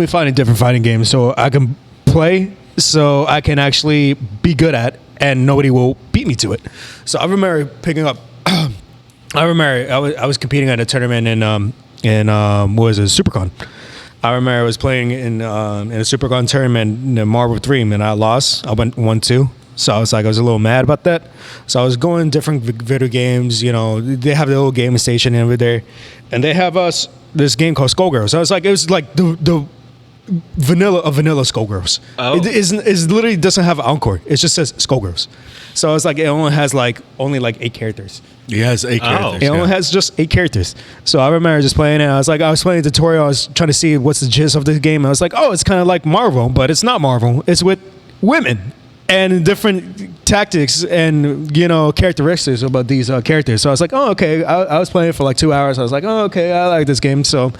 find a different fighting game so I can play, so I can actually be good at, and nobody will beat me to it. So I remember picking up. I remember I was competing at a tournament in what was it, SuperCon. I remember I was playing in a SuperCon tournament in Marvel 3, and I lost. I went 1-2. So I was a little mad about that. So I was going different video games. You know, they have the little game station over there, and they have this game called Skullgirls. So I was like, it was like the vanilla Skullgirls. Oh. It literally doesn't have an encore. It just says Skullgirls. So I was like, it only has only 8 characters. He has 8 characters. It only has just 8 characters. So I remember just playing it. I was playing a tutorial. I was trying to see what's the gist of the game. I was like, oh, it's kind of like Marvel, but it's not Marvel. It's with women and different tactics and, you know, characteristics about these characters. So I was like, oh, okay. I was playing it for 2 hours. I was like, oh, okay, I like this game. So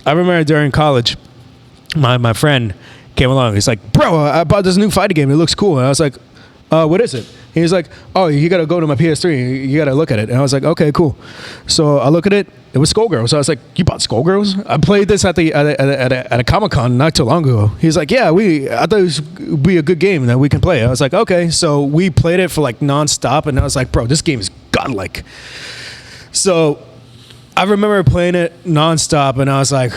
I remember during college, my friend came along. He's like, bro, I bought this new fighting game. It looks cool. And I was like, what is it? He was like, oh, you got to go to my PS3. You got to look at it. And I was like, okay, cool. So I look at it. It was Skullgirls. So I was like, you bought Skullgirls? I played this at a Comic-Con not too long ago. He's like, yeah, I thought it would be a good game that we can play. I was like, okay. So we played it for nonstop. And I was like, bro, this game is godlike. So I remember playing it nonstop. And I was like,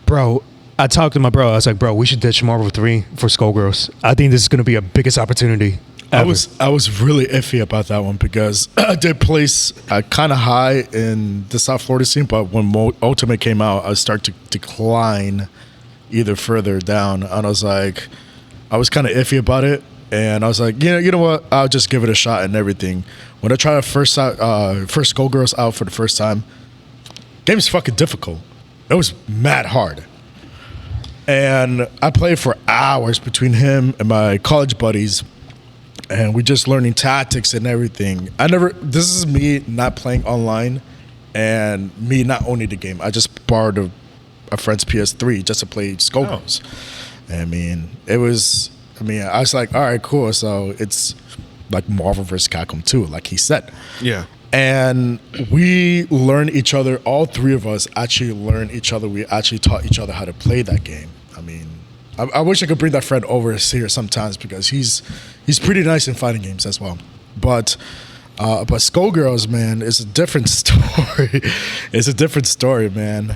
bro, I talked to my bro. I was like, bro, we should ditch Marvel 3 for Skullgirls. I think this is going to be our biggest opportunity. I was really iffy about that one because I did place kind of high in the South Florida scene, but when Ultimate came out, I started to decline either further down, and I was kind of iffy about it, and I was like, you know what, I'll just give it a shot and everything. When I tried first Skullgirls out for the first time, game's fucking difficult. It was mad hard. And I played for hours between him and my college buddies, and we're just learning tactics and everything. This is me not playing online and me not owning the game. I just borrowed a friend's PS3 just to play Skullgirls. Oh. I was like, all right, cool. So it's like Marvel vs. Capcom 2, like he said. Yeah. And we learned each other, all 3 of us actually learned each other. We actually taught each other how to play that game. I wish I could bring that friend over here sometimes because he's pretty nice in fighting games as well. But Skullgirls, man, is a different story. It's a different story, man.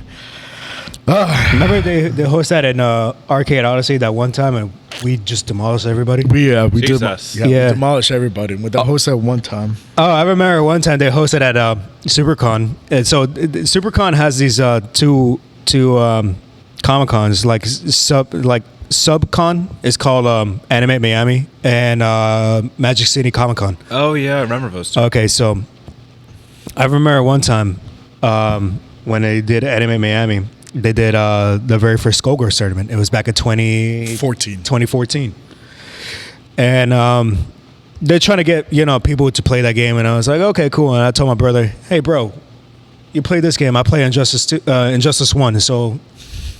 Remember they hosted that in Arcade Odyssey that one time, and we just demolished everybody. We did. Yeah. We demolished everybody. We hosted one time. Oh, I remember one time they hosted at SuperCon. And so SuperCon has these two Comic Cons, SubCon is called Anime Miami and Magic City Comic Con. Oh yeah, I remember those two. Okay, so I remember one time when they did Anime Miami, they did the very first Skullgirls tournament. It was back in 2014. And they're trying to get people to play that game, and I was like, okay, cool. And I told my brother, hey, bro, you play this game. I play Injustice 1. So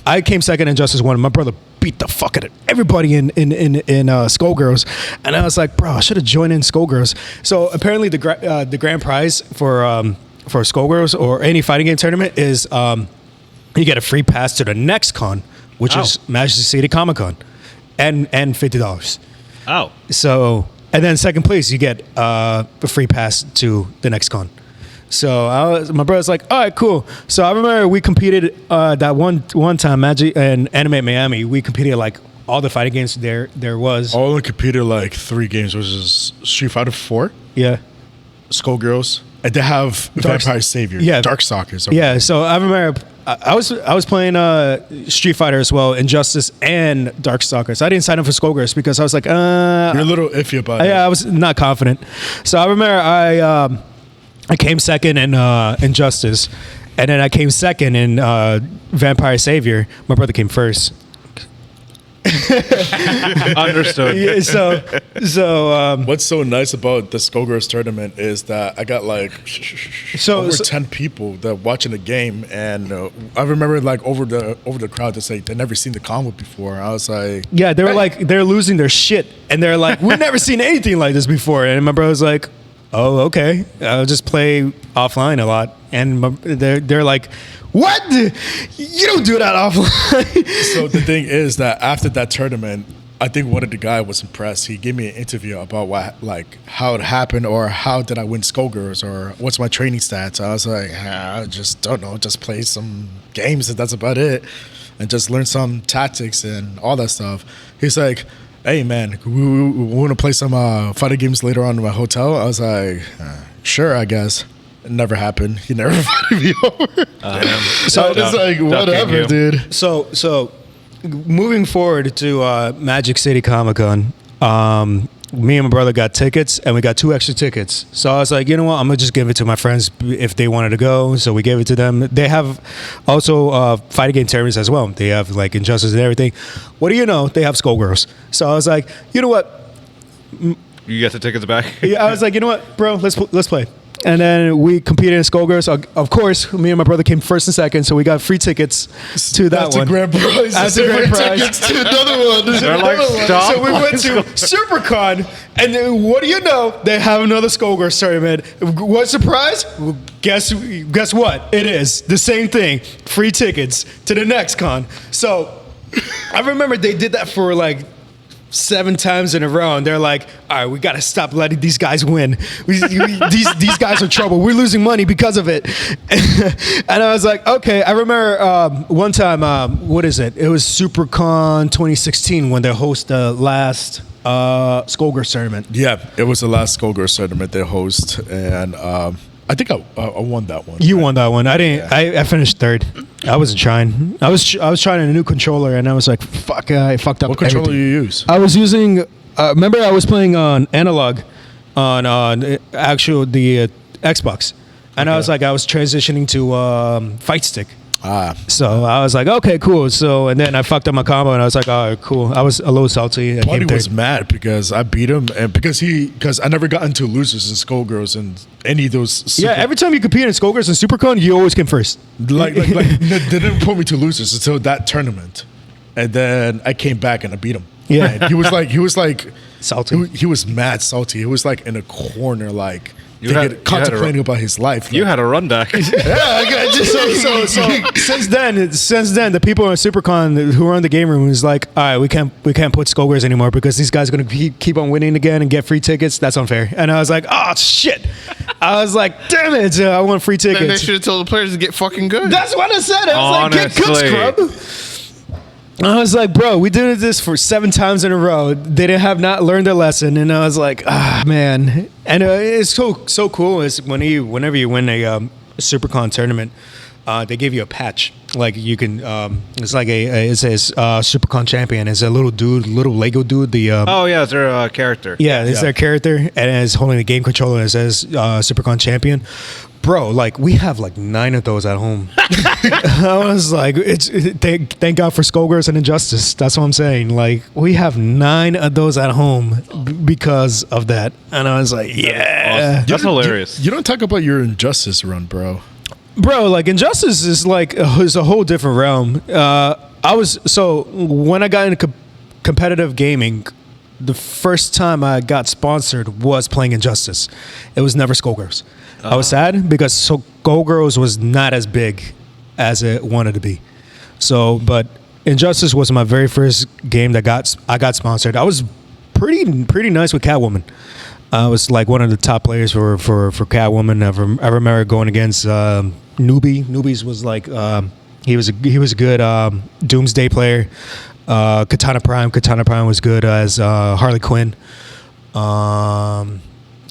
I came second in Injustice 1. And my brother beat the fuck out of everybody in Skullgirls, and I was like, bro, I should have joined in Skullgirls. So apparently the grand prize for Skullgirls or any fighting game tournament is you get a free pass to the next con, which is Magic City Comic Con, and $50. Oh, so and then second place you get a free pass to the next con. So my brother's like, all right, cool. So I remember we competed that one time, Magic and Anime Miami. We competed like all the fighting games there was. I only competed like 3 games, which is Street Fighter 4, Yeah. Skullgirls, and they have Vampire Savior, yeah. Darkstalkers. Yeah, so I remember I was playing Street Fighter as well, Injustice and Darkstalkers. I didn't sign up for Skullgirls because I was like, You're a little iffy about it. yeah, I was not confident. So I remember I came second in Injustice, and then I came second in Vampire Savior. My brother came first. Understood. Yeah, so What's so nice about the Skullgirls tournament is that I got like over 10 people that watching the game, and I remember like over the crowd to say they never seen the combo before. I was like, yeah, they were like they're losing their shit, and they're like, we've never seen anything like this before. And my brother's like, oh, okay, I'll just play offline a lot, and they're like, what? You don't do that offline. So the thing is that after that tournament, I think one of the guy was impressed. He gave me an interview about how it happened, or how did I win Skullgirls, or what's my training stats. I was like, I just don't know. Just play some games, and that's about it, and just learn some tactics and all that stuff. He's like, hey man, we want to play some fighting games later on in my hotel. I was like, sure, I guess. It never happened. He never invited me over. So it's like, whatever, dude. So moving forward to Magic City Comic Con, me and my brother got tickets, and we got 2 extra tickets. So I was like, you know what, I'm gonna just give it to my friends if they wanted to go. So we gave it to them. They have also fighting game tournaments as well. They have like Injustice and everything. What do you know? They have Skullgirls. So I was like, you know what? You get the tickets back? Yeah, I was like, you know what, bro, let's play. And then we competed in Skullgirls. Of course, me and my brother came first and second, so we got free tickets to that That's one. a grand prize. That's a grand prize. Tickets to another one. They're like, stop. So we went to SuperCon, and then what do you know? They have another Skullgirls tournament. What surprise? Well, guess what? It is the same thing. Free tickets to the next con. So I remember they did that for like 7 times in a row, and they're like, all right, we got to stop letting these guys win. These guys are trouble. We're losing money because of it. And I was like, okay. I remember one time, what is it? It was SuperCon 2016 when they host the last Skullgirls tournament. Yeah, it was the last Skullgirls tournament they host, and I think I won that one. You won that one. I didn't. I finished third. I wasn't trying. I was trying a new controller, and I was like, fuck, I fucked up. What controller everything. you use? I was using. Remember, I was playing on analog, on the Xbox, and I was transitioning to fight stick. So I was like, okay, cool. So and then I fucked up my combo, and I was like, all right, cool. I was a little salty. Buddy was mad because I beat him, and because I never got into losers in Skullgirls and any of those. Yeah, every time you compete in Skullgirls and SuperCon, you always came first. Like they didn't put me to losers until that tournament, and then I came back and I beat him. Yeah. And he was like Salty. He was mad salty. He was like in a corner, like contemplating about his life. You had a run deck. So since then, the people in SuperCon who are in the game room is like, all right, we can't put Skullgirls anymore because these guys are gonna keep on winning again and get free tickets. That's unfair. And I was like, oh shit. I was like, damn it, I want free tickets. Then they should have told the players to get fucking good. That's what I said. I was like, get good, scrub. I was like, bro, we did this for 7 times in a row. They didn't have not learned their lesson, and I was like, man. And it's so cool is whenever you win a SuperCon tournament, they give you a patch. Like you can, it's like it says SuperCon champion. It's a little dude, little Lego dude. Oh yeah, it's their character. Yeah, it's their character, and it's holding a game controller. And it says SuperCon champion. Bro, like we have like 9 of those at home. I was like, thank God for Skullgirls and Injustice. That's what I'm saying. Like we have 9 of those at home because of that. And I was like, yeah, That's hilarious. You don't talk about your Injustice run, bro. Bro, like Injustice is like is a whole different realm. When I got into competitive gaming, the first time I got sponsored was playing Injustice. It was never Skullgirls. I was sad because Skullgirls was not as big as it wanted to be. So, but Injustice was my very first game that I got sponsored. I was pretty nice with Catwoman. I was like one of the top players for Catwoman. I remember going against Newbie. Newbies was like he was a good Doomsday player. Katana Prime was good as Harley Quinn.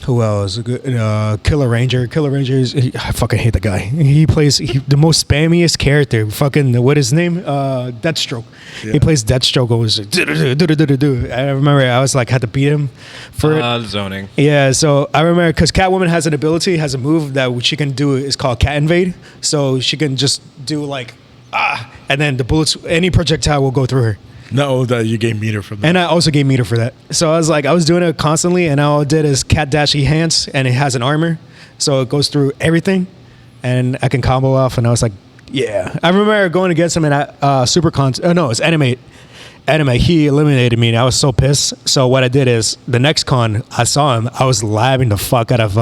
Who else? Killer Ranger. I fucking hate the guy. He plays the most spammiest character. Fucking what is his name? Deathstroke. Yeah. He plays Deathstroke. Always like, I remember I was like had to beat him for it. Zoning. Yeah, so I remember because Catwoman has a move that she can do is called Cat Invade. So she can just do like and then the bullets, any projectile will go through her. No, that you gave meter for that. And I also gave meter for that. So I was doing it constantly, and all I did is cat dash hands, and it has an armor, so it goes through everything, and I can combo off. And I was like, yeah. I remember going against him in it's anime. He eliminated me, and I was so pissed. So what I did is the next con I saw him, I was labbing the fuck out of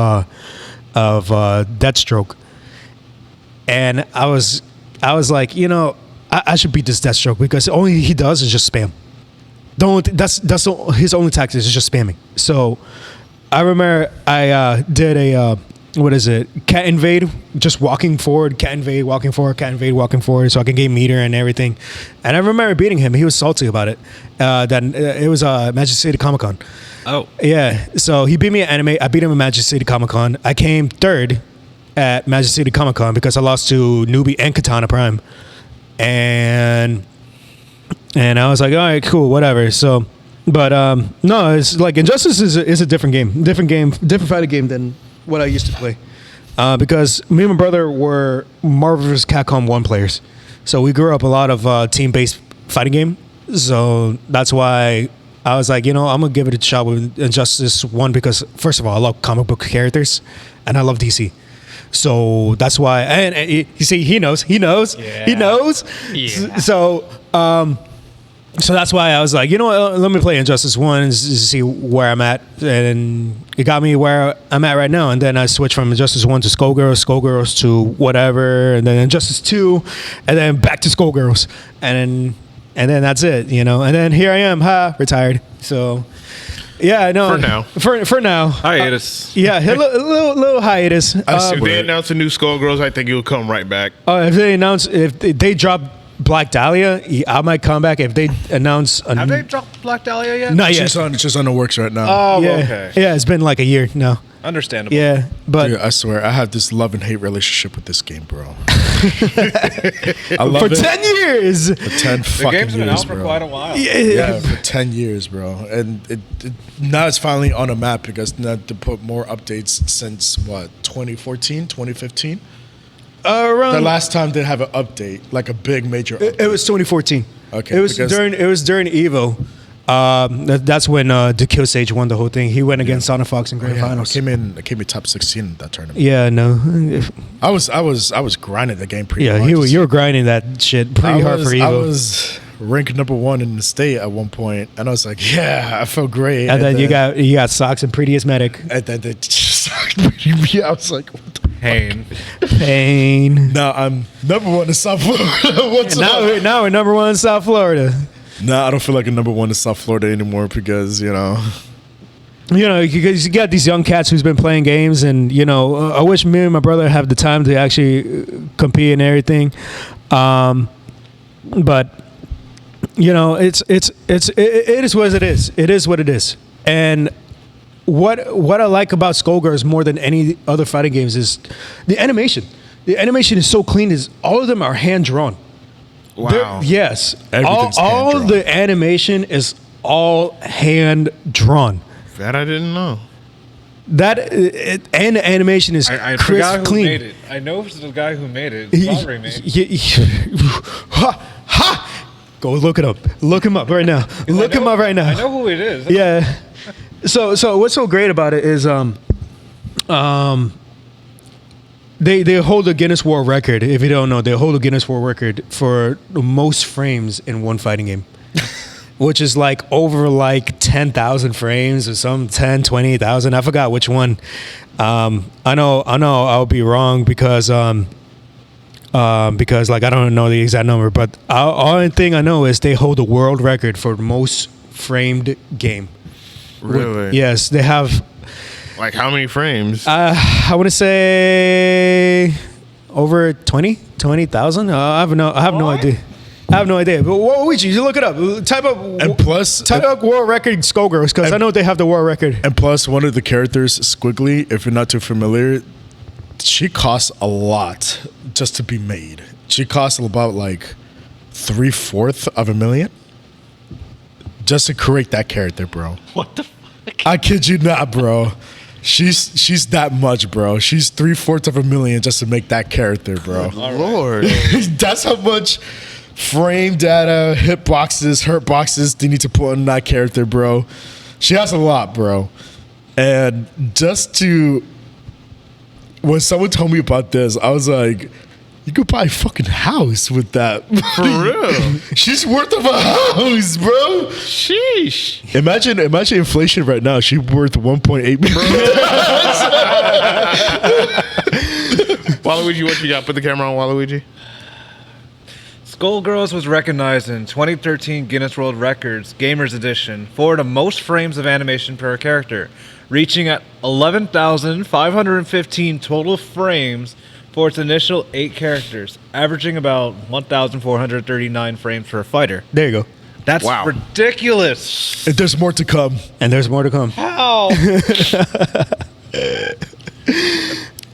Deathstroke, and I was like, I should beat this Deathstroke because all he does is just spam. His only tactic is just spamming. So I remember I did a Cat Invade, just walking forward, Cat Invade, walking forward, Cat Invade, walking forward, so I can gain meter and everything. And I remember beating him. He was salty about it. It was Magic City Comic Con. Oh yeah. So he beat me at anime. I beat him at Magic City Comic Con. I came third at Magic City Comic Con because I lost to Newbie and Katana Prime. And I was like, all right, cool, whatever. So, but no, it's like Injustice is a different different fighting game than what I used to play. Because me and my brother were Marvel vs. Capcom 1 players, so we grew up a lot of team-based fighting game. So that's why I was like, I'm gonna give it a shot with Injustice 1 because first of all, I love comic book characters, and I love DC. So that's why, and you see, he knows. Yeah. So that's why I was like, let me play Injustice 1 and see where I'm at, and it got me where I'm at right now. And then I switched from Injustice 1 to Skullgirls to whatever, and then Injustice 2, and then back to Skullgirls, and then that's it, And then here I am, retired. So. Yeah, I know. For now. Hiatus. Yeah, a little hiatus. If they announce a new Skullgirls, I think you'll come right back. If they drop Black Dahlia, I might come back. If they announce have they dropped Black Dahlia yet? Not yet. It's just on the works right now. Oh, yeah. Okay. Yeah, it's been like a year now. Understandable. Yeah, but dude, I swear I have this love and hate relationship with this game, bro. I love for it. 10 years. For 10 The fucking game's been years, out for bro. quite a while. Yeah, for 10 years, bro. And now it's finally on a map because now to put more updates since 2014, 2015. Around The last time they have an update, like a big major update. it was 2014. Okay, It was during Evo. That's when the Kill Sage won the whole thing. He went against Sonic Fox in grand finals. I came in top 16 in that tournament. Yeah, no. I was grinding the game pretty Yeah, hard. you were grinding that shit pretty hard for Evo. I was ranked number 1 in the state at one point, and I was like, yeah, I felt great. And then you got Socks and Prettiest Medic. And then they sucked me. I was like, what the Pain. Now I'm number 1 in South Florida. What's now up? we're number 1 in South Florida. Nah, I don't feel like a number 1 in South Florida anymore because because you got these young cats who's been playing games, and I wish me and my brother have the time to actually compete and everything, but it is what it is. It is what it is, and what I like about Skullgirls more than any other fighting games is the animation. The animation is so clean. All of them are hand drawn. Wow. Yes. Everything's all hand-drawn. the animation is all hand drawn. That I didn't know. And the animation is I crisp, forgot who clean. made it. I know it's the guy who made it. It's not remade. Go look it up. Look him up right now. Look him up right now. I know who it is. Yeah. So what's so great about it is they hold a Guinness World Record. If you don't know, they hold a Guinness World Record for the most frames in one fighting game. Which is like over like 10,000 frames or some 10, 20,000. I forgot which one. I know I'll be wrong because like I don't know the exact number, but only thing I know is they hold the world record for the most framed game. Really? Yes, they have. Like how many frames? I want to say over 20,000. I have no idea. I have no idea. But Luigi, you look it up. Type up world record Skullgirls because I know they have the world record. And plus, one of the characters, Squiggly, if you're not too familiar, she costs a lot just to be made. She costs about like 3/4 of $1 million just to create that character, bro. What the fuck? I kid you not, bro. She's that much, bro. She's 3/4 of $1 million just to make that character, bro. Lord. That's how much frame data, hit boxes, hurt boxes they need to put on that character, bro. She has a lot, bro. And just to, when someone told me about this, I was like, you could buy a fucking house with that. For real. She's worth of a house, bro. Sheesh. Imagine inflation right now. She's worth 1.8 million. Waluigi, what you got? Put the camera on Waluigi. Skullgirls was recognized in 2013 Guinness World Records Gamers Edition for the most frames of animation per character, reaching at 11,515 total frames for its initial 8 characters, averaging about 1,439 frames per fighter. There you go. That's Wow. ridiculous. And there's more to come. And there's more to come. How?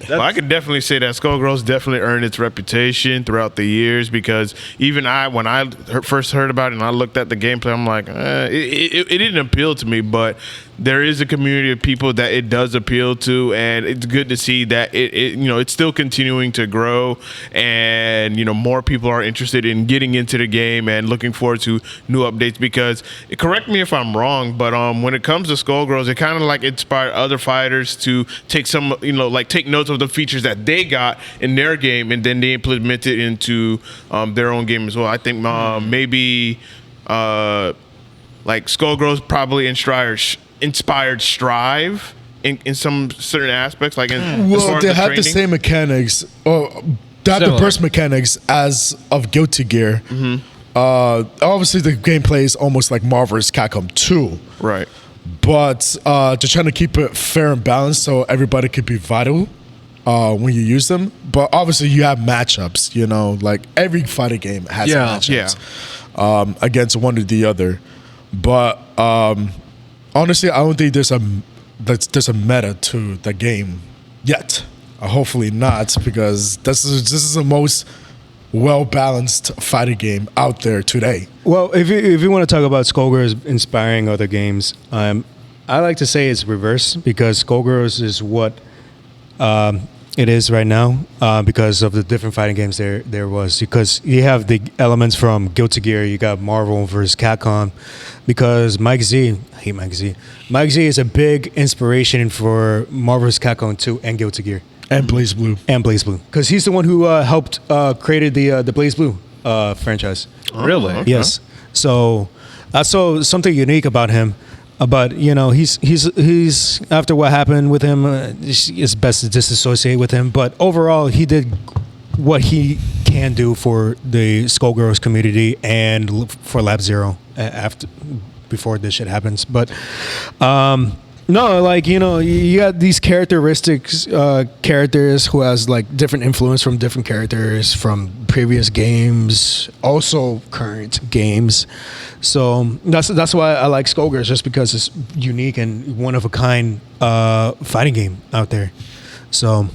Well, I could definitely say that Skullgirls definitely earned its reputation throughout the years because even when I first heard about it and I looked at the gameplay, I'm like, it didn't appeal to me, but there is a community of people that it does appeal to, and it's good to see that it's still continuing to grow, and more people are interested in getting into the game and looking forward to new updates. Because correct me if I'm wrong, but when it comes to Skullgirls, it kind of like inspired other fighters to take some take notes of the features that they got in their game, and then they implement it into their own game as well. I think maybe like Skullgirls probably inspired Strive in some certain aspects, like Well, they have the same mechanics, or they have the burst mechanics as of Guilty Gear. Obviously, the gameplay is almost like Marvel vs. Capcom 2. Right. But they're trying to keep it fair and balanced so everybody could be vital when you use them. But obviously, you have matchups, like every fighting game has matchups against one or the other. But honestly, I don't think there's a meta to the game yet. Hopefully not, because this is the most well-balanced fighting game out there today. Well, if you want to talk about Skullgirls inspiring other games, I like to say it's reverse, because Skullgirls is what it is right now because of the different fighting games there was. Because you have the elements from Guilty Gear, you got Marvel vs. Capcom. Because Mike Z, I hate Mike Z. Mike Z is a big inspiration for Marvel vs. Capcom 2 and Guilty Gear. And Blaze Blue. Because he's the one who helped created the Blaze Blue franchise. Really? Okay. Yes. So I saw something unique about him. But he's after what happened with him, it's best to disassociate with him. But overall, he did what he can do for the Skullgirls community and for Lab Zero before this shit happens. But no, like, you got these characteristics, characters who has like different influence from different characters from previous games, also current games. So that's why I like Skullgirls, just because it's unique and one of a kind fighting game out there. So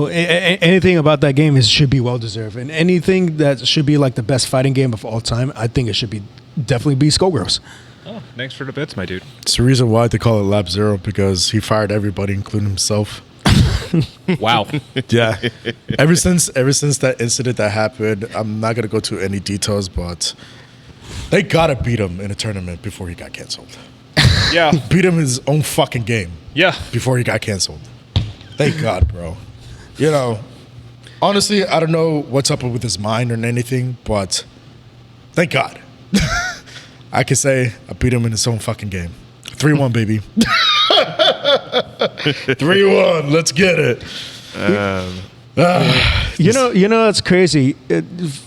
anything about that game should be well deserved, and anything that should be like the best fighting game of all time, I think it should definitely be Skullgirls. Oh, thanks for the bits, my dude. It's the reason why they call it Lab Zero, because he fired everybody, including himself. Wow. Yeah. Ever since that incident that happened, I'm not gonna go to any details, but they gotta beat him in a tournament before he got canceled. Yeah. Beat him in his own fucking game. Yeah. Before he got canceled. Thank God, bro. Honestly, I don't know what's up with his mind or anything, but thank God. I can say I beat him in his own fucking game. 3-1, baby. 3-1. Let's get it. That's crazy.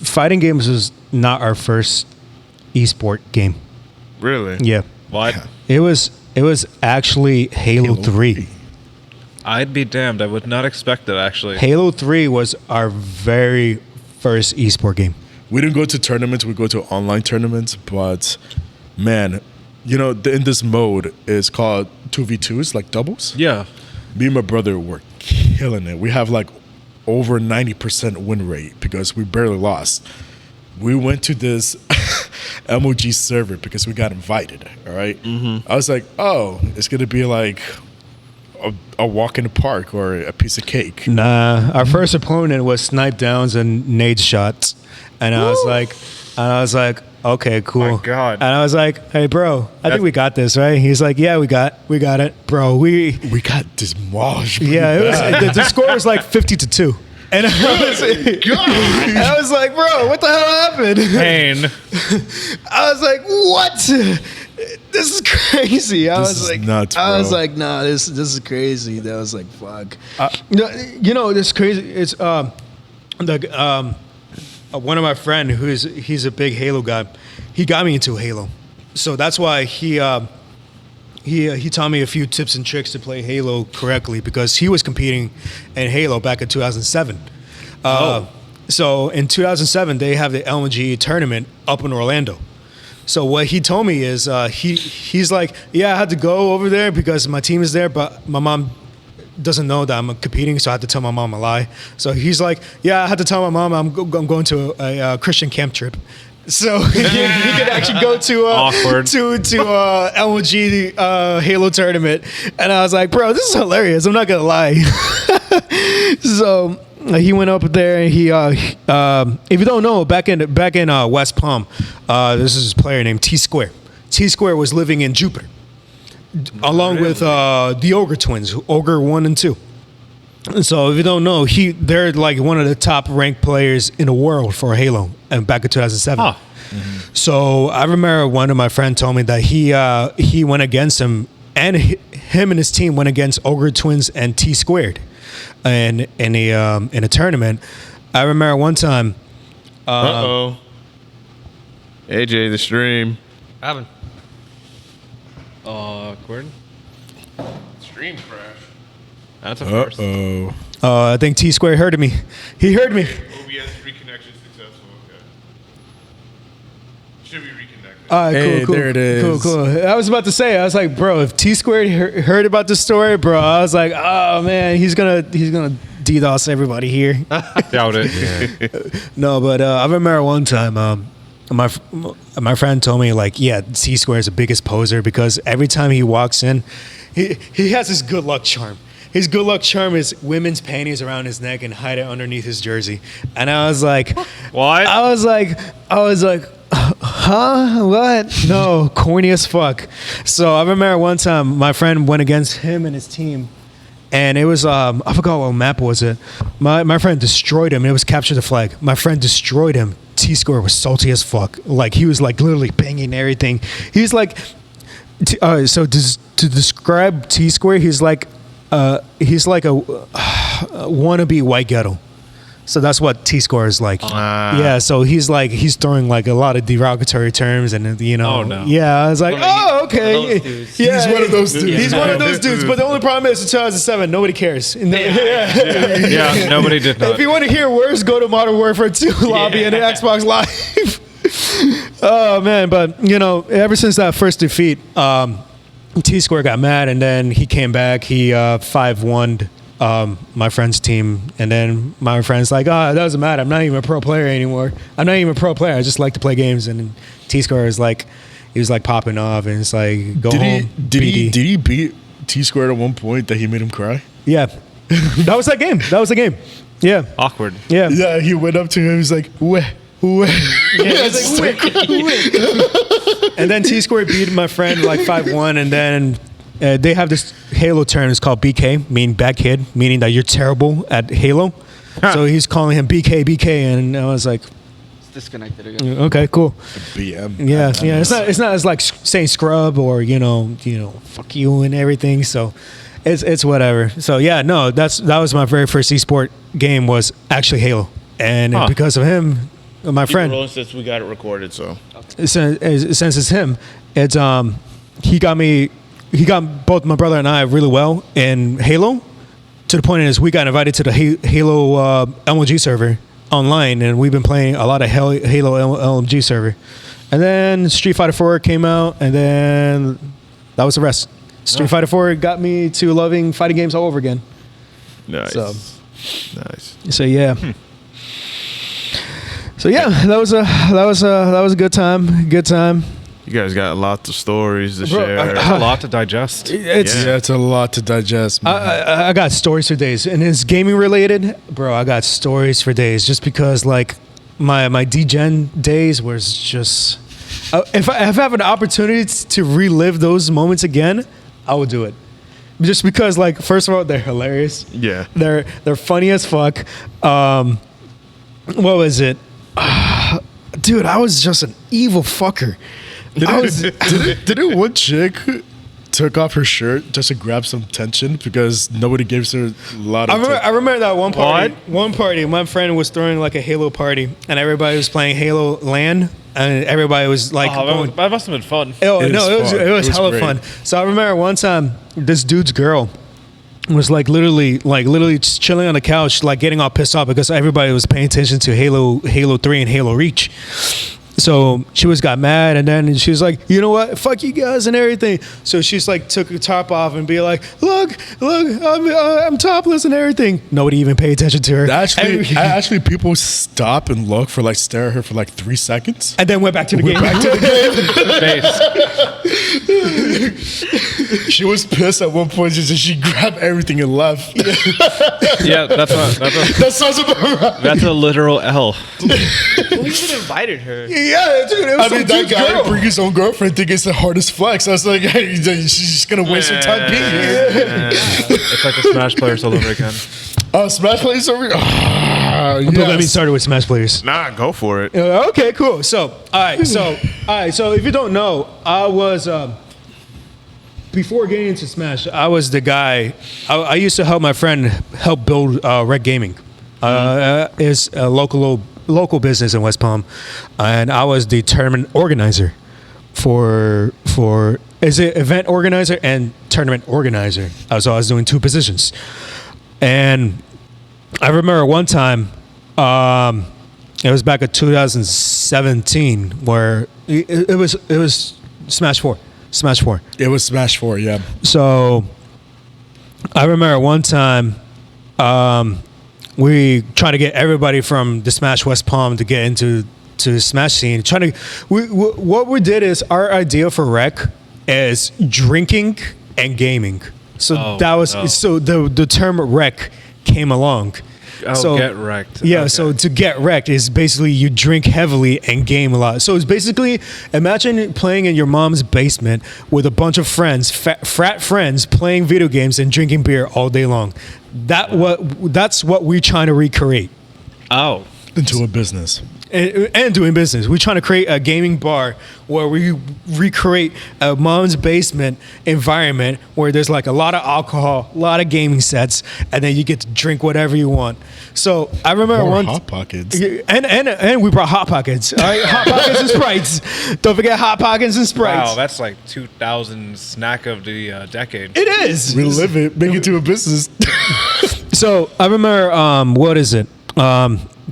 Fighting games was not our first esport game. Really? Yeah. What? It was actually Halo 3. I'd be damned. I would not expect it, actually. Halo 3 was our very first esport game. We didn't go to tournaments. We go to online tournaments. But, man, in this mode, it's called 2v2s, like doubles. Yeah. Me and my brother were killing it. We have like over 90% win rate because we barely lost. We went to this MOG server because we got invited, all right? I was like, oh, it's going to be like a walk in the park or a piece of cake. Nah, our first opponent was snipe downs and nade shots. And I was like, okay, cool. My God. And I was like, hey, bro, I think we got this, right? He's like, yeah, we got it, bro. We got demolished. Yeah, it was the score was like 50-2. And I was like, bro, what the hell happened? Pain. I was like, what? This is crazy. I was like, nuts, I was bro. like, nah, this is crazy. That was like, fuck. This crazy. It's one of my friend he's a big Halo guy. He got me into Halo, so that's why he taught me a few tips and tricks to play Halo correctly because he was competing in Halo back in 2007. So in 2007 they have the LNG tournament up in Orlando. So what he told me is he's like, yeah, I had to go over there because my team is there, but my mom doesn't know that I'm competing, so I had to tell my mom a lie. So he's like, yeah, I had to tell my mom I'm going to a Christian camp trip. So he could actually go to Awkward. to LNG Halo tournament, and I was like, bro, this is hilarious. I'm not gonna lie. So he went up there, and he if you don't know, back in West Palm, this is a player named T Square. T Square was living in Jupiter, along with the Ogre twins, Ogre 1 and 2. So if you don't know, they're like one of the top ranked players in the world for Halo, and back in 2007. Huh. So I remember one of my friends told me that he went against him, and him and his team went against Ogre Twins and T Squared, and in a tournament. I remember one time. AJ, the stream. Happened. Awkward. Stream crash. That's a first. I think T Squared heard me. He heard me. OBS reconnection successful. Okay. Should be reconnected. All right, Hey, cool. there it is. Cool. I was about to say, I was like, bro, if T Squared heard about the story, bro, I was like, oh man, he's gonna DDoS everybody here. Doubt it. Yeah. No, but I remember one time, my friend told me like, yeah, T Square is the biggest poser because every time he walks in, he has this good luck charm. His good luck charm is women's panties around his neck and hide it underneath his jersey. And I was like, What? I was like, huh? What? No, corny as fuck. So I remember one time my friend went against him and his team. And it was, I forgot what map was it. My friend destroyed him. It was Capture the Flag. My friend destroyed him. T-Square was salty as fuck. Like, he was, like, literally banging everything. He's like, so to describe T-Square, he's like a wannabe white ghetto. So that's what T-Square is like. Yeah, so he's throwing like a lot of derogatory terms and, you know. Oh, no. Yeah, I was like, oh, okay. Dudes. Yeah, He's one of those dudes. He's one of those dudes. But the only problem is in 2007, nobody cares. Yeah, nobody did not. If you want to hear worse, go to Modern Warfare 2 lobby and Xbox Live. Oh, man. But, you know, ever since that first defeat, T-Square got mad, and then he came back. He 5-1'd my friend's team, and then my friend's like, oh, it doesn't matter. I'm not even a pro player anymore. I'm not even a pro player. I just like to play games. And T-Square is like, he was like popping off, and it's like, go home. Did BD. he beat T-Squared at one point that he made him cry? Yeah. That was that game. Yeah. Awkward. Yeah. Yeah, he went up to him. He was like, weh. Yeah, it's like, and then T-Square beat my friend like 5-1, and then they have this Halo term. It's called BK, meaning bad kid, meaning that you're terrible at Halo. So he's calling him BK, and I was like, It's disconnected again. okay, cool. BM. Yeah. It's not as like saying scrub or you know, fuck you and everything. So it's whatever. So yeah, no, that was my very first esport game was actually Halo, and because of him. My friend, Since we got it recorded, so since it's him, it's he got both my brother and I really well in Halo, to the point is we got invited to the Halo LMG server online, and we've been playing a lot of Halo LMG server. And then Street Fighter 4 came out, and then that was the rest. Street Fighter 4 got me to loving fighting games all over again. Nice. So, Nice. So yeah. So yeah, that was a good time. Good time. You guys got lots of stories to Bro, share. That's a lot to digest. It's a lot to digest, man. I got stories for days, and it's gaming related, bro. I got stories for days, just because like my D-Gen days was just. If I have an opportunity to relive those moments again, I would do it. Just because, like, first of all, they're hilarious. Yeah. They're funny as fuck. What was it? Dude, I was just an evil fucker. Didn't one chick took off her shirt just to grab some attention because nobody gives her a lot of I remember that one party. What? One party, my friend was throwing like a Halo party, and everybody was playing Halo LAN, and everybody was like, going, that must have been fun. oh It no, is it fun. was It was hella great. fun. So I remember one time this dude's girl was like literally just chilling on the couch, like getting all pissed off because everybody was paying attention to Halo 3 and Halo Reach. So she got mad, and then she was like, you know what, fuck you guys and everything. So she's like took her top off and be like, look, I'm topless and everything. Nobody even paid attention to her. Actually, people stop and look for stare at her for 3 seconds. And then went back to the game. She was pissed at one point. She grabbed everything and left. Yeah, That sounds about right. that's a literal L. Who even invited her? Yeah, dude, it was I mean, that guy bring his own girlfriend, think it's the hardest flex. I was like, hey, she's just gonna waste her time being here. It's like the Smash players all over again. Smash plays over. Don't get me started with Smash players. Nah, go for it. Okay, cool. So, all right. So if you don't know, I was before getting into Smash, I was the guy. I used to help my friend help build Red Gaming. Is a local business in West Palm, and I was the tournament organizer for is it event organizer and tournament organizer. So I was doing two positions, and I remember one time. It was back in 2017 where it was Smash 4. It was Smash 4, yeah. So I remember one time we tried to get everybody from the Smash West Palm to get into the Smash scene. What we did is our idea for rec is drinking and gaming. So so the term rec came along. Get wrecked. Yeah, Okay. so to get wrecked is basically you drink heavily and game a lot. So it's basically, imagine playing in your mom's basement with a bunch of friends, frat friends, playing video games and drinking beer all day long. That's what we're trying to recreate. Oh. Into a business. And doing business. We're trying to create a gaming bar where we recreate a mom's basement environment where there's like a lot of alcohol, a lot of gaming sets, and then you get to drink whatever you want. So I remember More one Hot Pockets. and we brought Hot Pockets. All right, Hot Pockets and Sprites. Don't forget Hot Pockets and Sprites. Wow, that's like 2000 snack of the decade. It is. We live it, make it to a business. So I remember, what is it?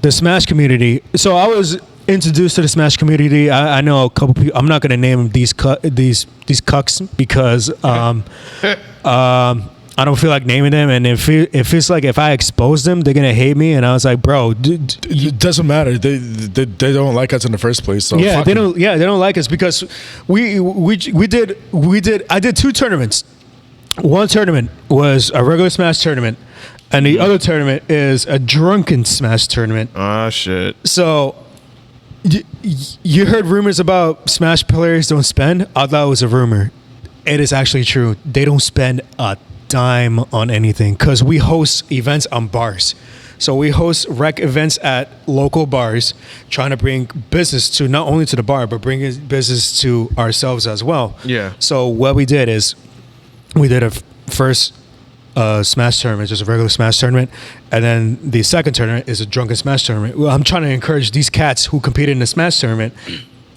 The Smash community. So I was introduced to the Smash community. I know a couple people. I'm not going to name these cucks because I don't feel like naming them. And if it's like if I expose them, they're gonna hate me. And I was like, bro, It doesn't matter. They don't like us in the first place. So yeah, fuck they them. don't. Yeah, they don't like us because we did. I did two tournaments. One tournament was a regular Smash tournament. And the other tournament is a drunken Smash tournament. Ah, shit. So, you heard rumors about Smash players don't spend? I thought it was a rumor. It is actually true. They don't spend a dime on anything because we host events on bars. So we host rec events at local bars, trying to bring business to not only to the bar, but bring business to ourselves as well. Yeah. So what we did is we did a first Smash tournament, just a regular Smash tournament, and then the second tournament is a drunken Smash tournament. Well, I'm trying to encourage these cats who competed in the Smash tournament,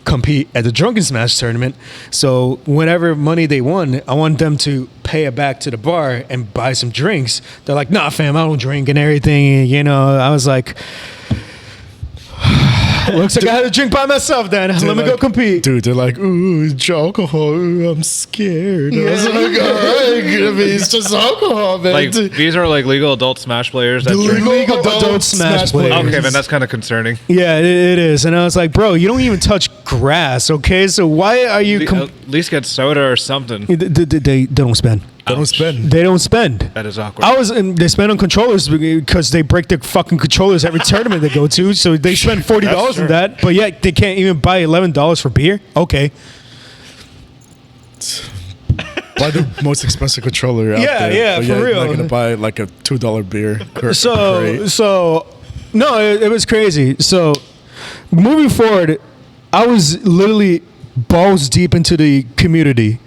compete at the Drunken Smash tournament. So whenever money they won, I want them to pay it back to the bar and buy some drinks. They're like, nah, fam, I don't drink and everything. You know, I was like, looks like I had to drink by myself then. Let me go compete. Dude, they're like, ooh, it's alcohol. Ooh, I'm scared. I was like, all right, I mean, it's just alcohol, man. Like, these are like legal adult Smash players that drink. Legal adult Smash players. Okay, then that's kind of concerning. Yeah, it is. And I was like, bro, you don't even touch grass, okay? So why are you... At least get soda or something. They don't spend. They don't spend. They don't spend. That is awkward. They spend on controllers because they break their fucking controllers every tournament they go to. So they spend $40 on that, but yet they can't even buy $11 for beer. Okay. Buy the most expensive controller out there. Yeah, but for real. You're not gonna buy like a $2 beer. No, it was crazy. So moving forward, I was literally balls deep into the community,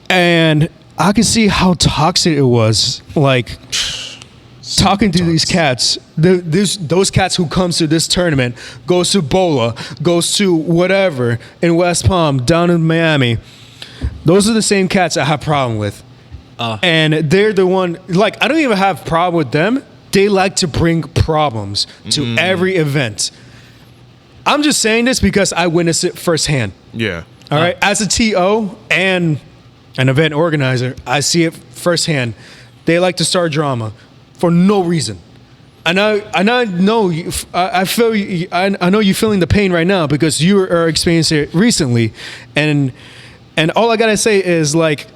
and I could see how toxic it was. Like talking to these cats, those cats who comes to this tournament, goes to Bola, goes to whatever in West Palm, down in Miami. Those are the same cats I have problem with. And they're the one, like, I don't even have problem with them. They like to bring problems to every event. I'm just saying this because I witnessed it firsthand. Yeah. All right. As a TO and an event organizer, I see it firsthand. They like to start drama for no reason. I know you, I feel you, I know you're feeling the pain right now because you are experiencing it recently, and all I gotta say is like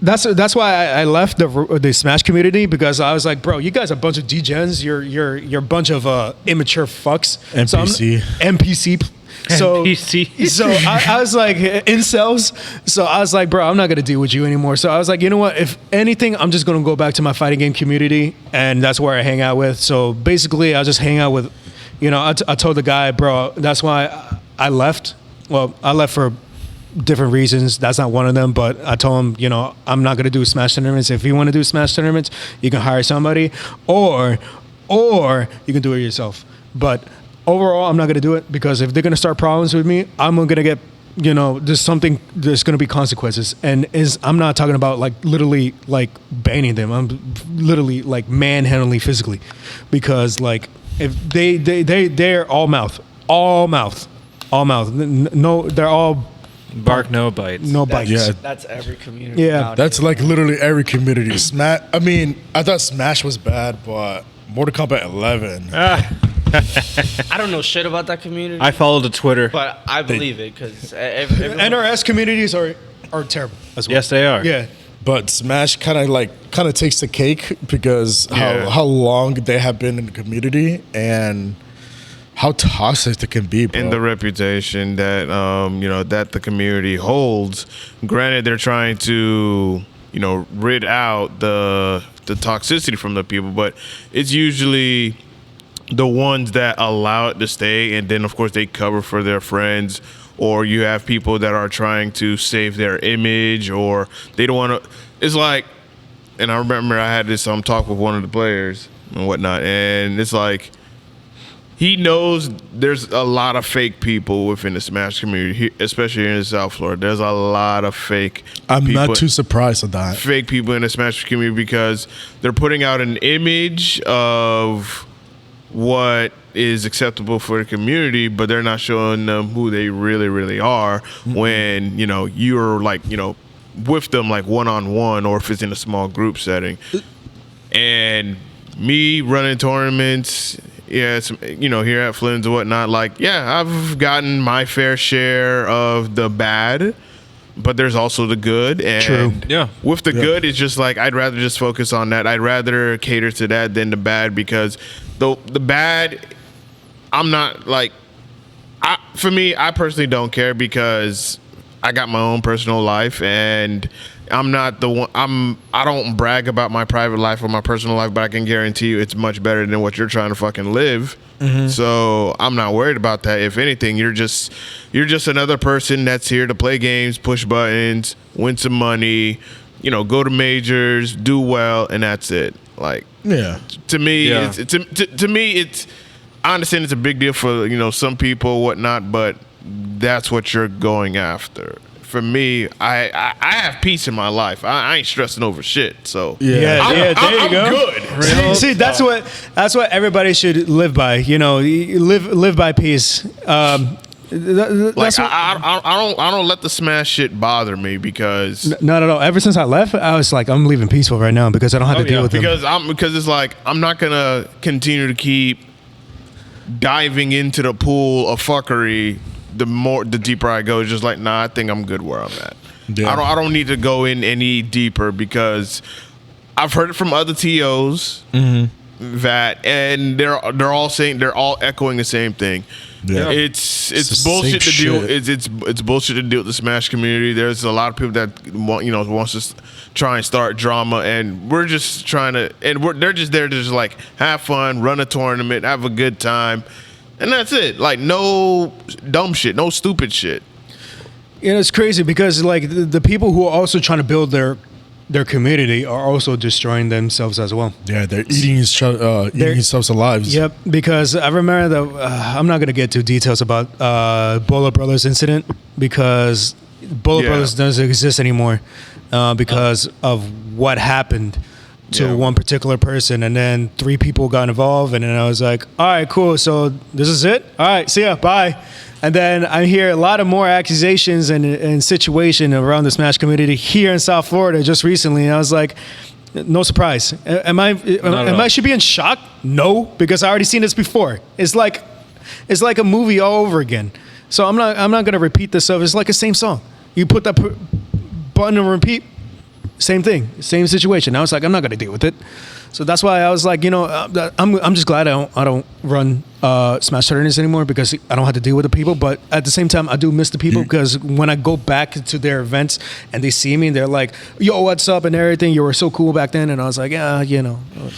that's why I left the Smash community, because I was like, bro, you guys are a bunch of degens. You're a bunch of immature fucks. NPC. So I was like, incels. So I was like, bro, I'm not gonna deal with you anymore. So I was like, you know what? If anything, I'm just gonna go back to my fighting game community, and that's where I hang out with. So basically, I just hang out with, I told the guy, bro, that's why I left. Well, I left for different reasons. That's not one of them. But I told him, I'm not gonna do Smash tournaments. If you want to do Smash tournaments, you can hire somebody, or you can do it yourself. But overall, I'm not going to do it, because if they're going to start problems with me, I'm going to get, there's going to be consequences. And I'm not talking about like literally like banning them. I'm literally like manhandling physically, because like if they're all mouth. No, they're all bark, no bites. No bites. Yeah. That's every community. Yeah. nowadays. That's like literally every community. I mean, I thought Smash was bad, but Mortal Kombat 11. I don't know shit about that community. I follow the Twitter. but I believe it because NRS communities are terrible as well. Yes, they are. Yeah. But Smash kind of takes the cake, because how long they have been in the community and how toxic they can be, bro. And the reputation that that the community holds. Granted, they're trying to rid out the toxicity from the people, but it's usually the ones that allow it to stay, and then of course they cover for their friends, or you have people that are trying to save their image, or they don't want to. It's like, and I remember I had this talk with one of the players and whatnot, and it's like, he knows there's a lot of fake people within the Smash community, especially here in South Florida. There's a lot of fake I'm people, not too surprised at that. fake people in the Smash community, because they're putting out an image of what is acceptable for the community, but they're not showing them who they really, really are. Mm-hmm. When you're like with them like one-on-one, or if it's in a small group setting. And me running tournaments, here at Flynn's and whatnot, like, I've gotten my fair share of the bad, but there's also the good. And True. Yeah. With the good, it's just like, I'd rather just focus on that. I'd rather cater to that than the bad, because the bad, I'm not like, for me, I personally don't care, because I got my own personal life, and I'm not the one. I don't brag about my private life or my personal life, but I can guarantee you it's much better than what you're trying to fucking live. Mm-hmm. So I'm not worried about that. If anything, you're just another person that's here to play games, push buttons, win some money, go to majors, do well, and that's it. Like, to me, to me, it's. I understand it's a big deal for some people, whatnot, but that's what you're going after. For me, I have peace in my life. I ain't stressing over shit. So There you go. Good. See, that's what everybody should live by. You know, live by peace. Like I don't let the smash shit bother me because Not at all. Ever since I left, I was like, I'm leaving peaceful right now because I don't have to deal with them. because it's like I'm not gonna continue to keep diving into the pool of fuckery. The deeper I go, it's just like, nah, I think I'm good where I'm at. Yeah. I don't need to go in any deeper because I've heard it from other TOs that, and they're all echoing the same thing. Yeah. It's bullshit to deal. It's bullshit to deal with the Smash community. There's a lot of people that wants to try and start drama, and we're just trying to, and they're just there to just like have fun, run a tournament, have a good time, and that's it. Like no dumb shit, no stupid shit. You know, it's crazy because like the people who are also trying to build their community are also destroying themselves as well. Yeah, they're eating themselves alive. Yep, because I remember I'm not going to get to details about Bola Brothers incident because Bola Brothers doesn't exist anymore because of what happened to one particular person, and then 3 people got involved, and then I was like, all right, cool, so this is it? All right, see ya, bye. And then I hear a lot of more accusations and situation around the Smash community here in South Florida just recently, and I was like, no surprise. Am I should be in shock? No, because I already seen this before. It's like a movie all over again. So I'm not going to repeat this stuff. It's like the same song. You put that button and repeat, same thing, same situation. I was like, I'm not going to deal with it. So that's why I was like, I'm just glad I don't run Smash tournaments anymore because I don't have to deal with the people. But at the same time, I do miss the people because when I go back to their events and they see me, they're like, yo, what's up and everything. You were so cool back then. And I was like, yeah,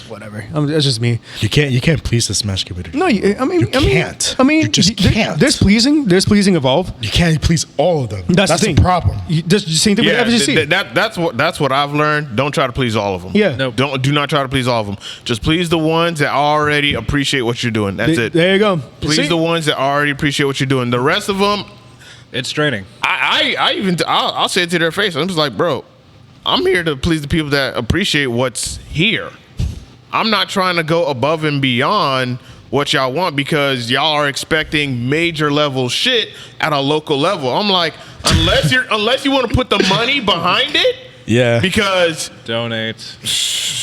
whatever. It's just me. You can't please the Smash community. No, you can't. You just can't. There's pleasing Evolve. You can't please all of them. That's the the problem. That's the same thing with FGC. That's what I've learned. Don't try to please all of them. Yeah. Nope. Do not try to please all of them. Just please the ones that already appreciate what you're doing. That's it. There you go. Please the ones that already appreciate what you're doing. The rest of them, It's draining. I'll say it to their face. I'm just like, bro, I'm here to please the people that appreciate what's here. I'm not trying to go above and beyond what y'all want because y'all are expecting major level shit at a local level. I'm like, unless you want to put the money behind it. Yeah. Because Donate.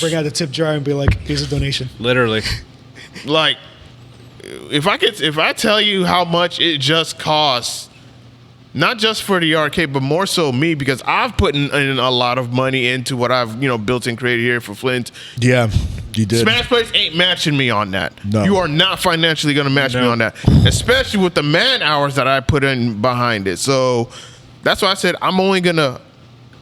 Bring out the tip jar and be like, here's a donation. Literally. like if I tell you how much it just costs, not just for the arcade, but more so me, because I've put in a lot of money into what I've built and created here for Flint. Yeah, you did. Smash Place ain't matching me on that. No. You are not financially going to match me on that, especially with the man hours that I put in behind it. So that's why I said I'm only going to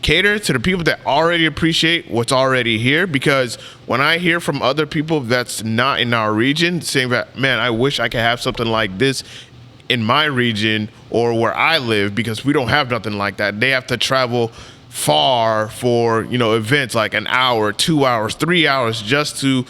cater to the people that already appreciate what's already here, because when I hear from other people that's not in our region saying that, man, I wish I could have something like this in my region or where I live, because we don't have nothing like that. They have to travel far for events like an hour, 2 hours, 3 hours just to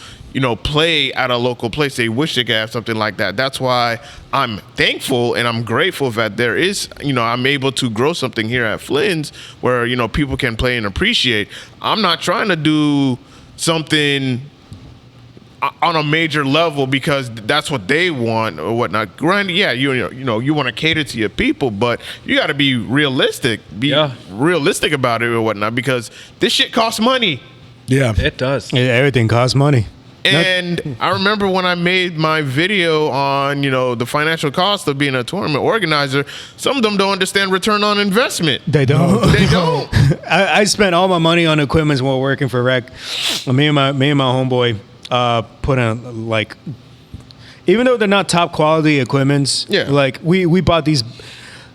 play at a local place. They wish they could have something like that. That's why I'm thankful and I'm grateful that there is, I'm able to grow something here at Flynn's where, people can play and appreciate. I'm not trying to do something on a major level because that's what they want or whatnot. Granted, yeah, you want to cater to your people, but you got to be realistic. Realistic about it or whatnot, because this shit costs money. Yeah, It does. Yeah, everything costs money. And I remember when I made my video on, the financial cost of being a tournament organizer, some of them don't understand return on investment. They don't. They don't. I spent all my money on equipment while working for Rec. Me and my homeboy put in, like, even though they're not top quality equipments, like we bought these.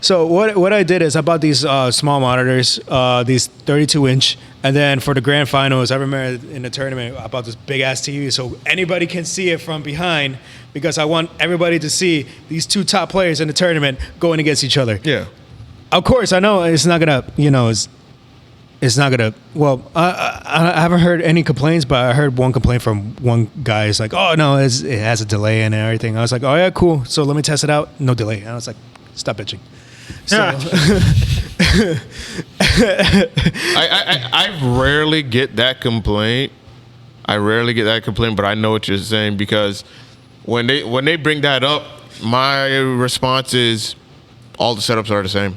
So what I did is I bought these small monitors, these 32-inch, and then for the grand finals, I remember in the tournament I bought this big ass TV so anybody can see it from behind, because I want everybody to see these 2 top players in the tournament going against each other. Yeah. Of course, I know it's not gonna, it's not gonna. Well, I haven't heard any complaints, but I heard one complaint from one guy. It's like, oh no, it has a delay and everything. I was like, oh yeah, cool. So let me test it out. No delay. And I was like, Stop bitching. So, I rarely get that complaint. But I know what you're saying, because when they bring that up, my response is all the setups are the same.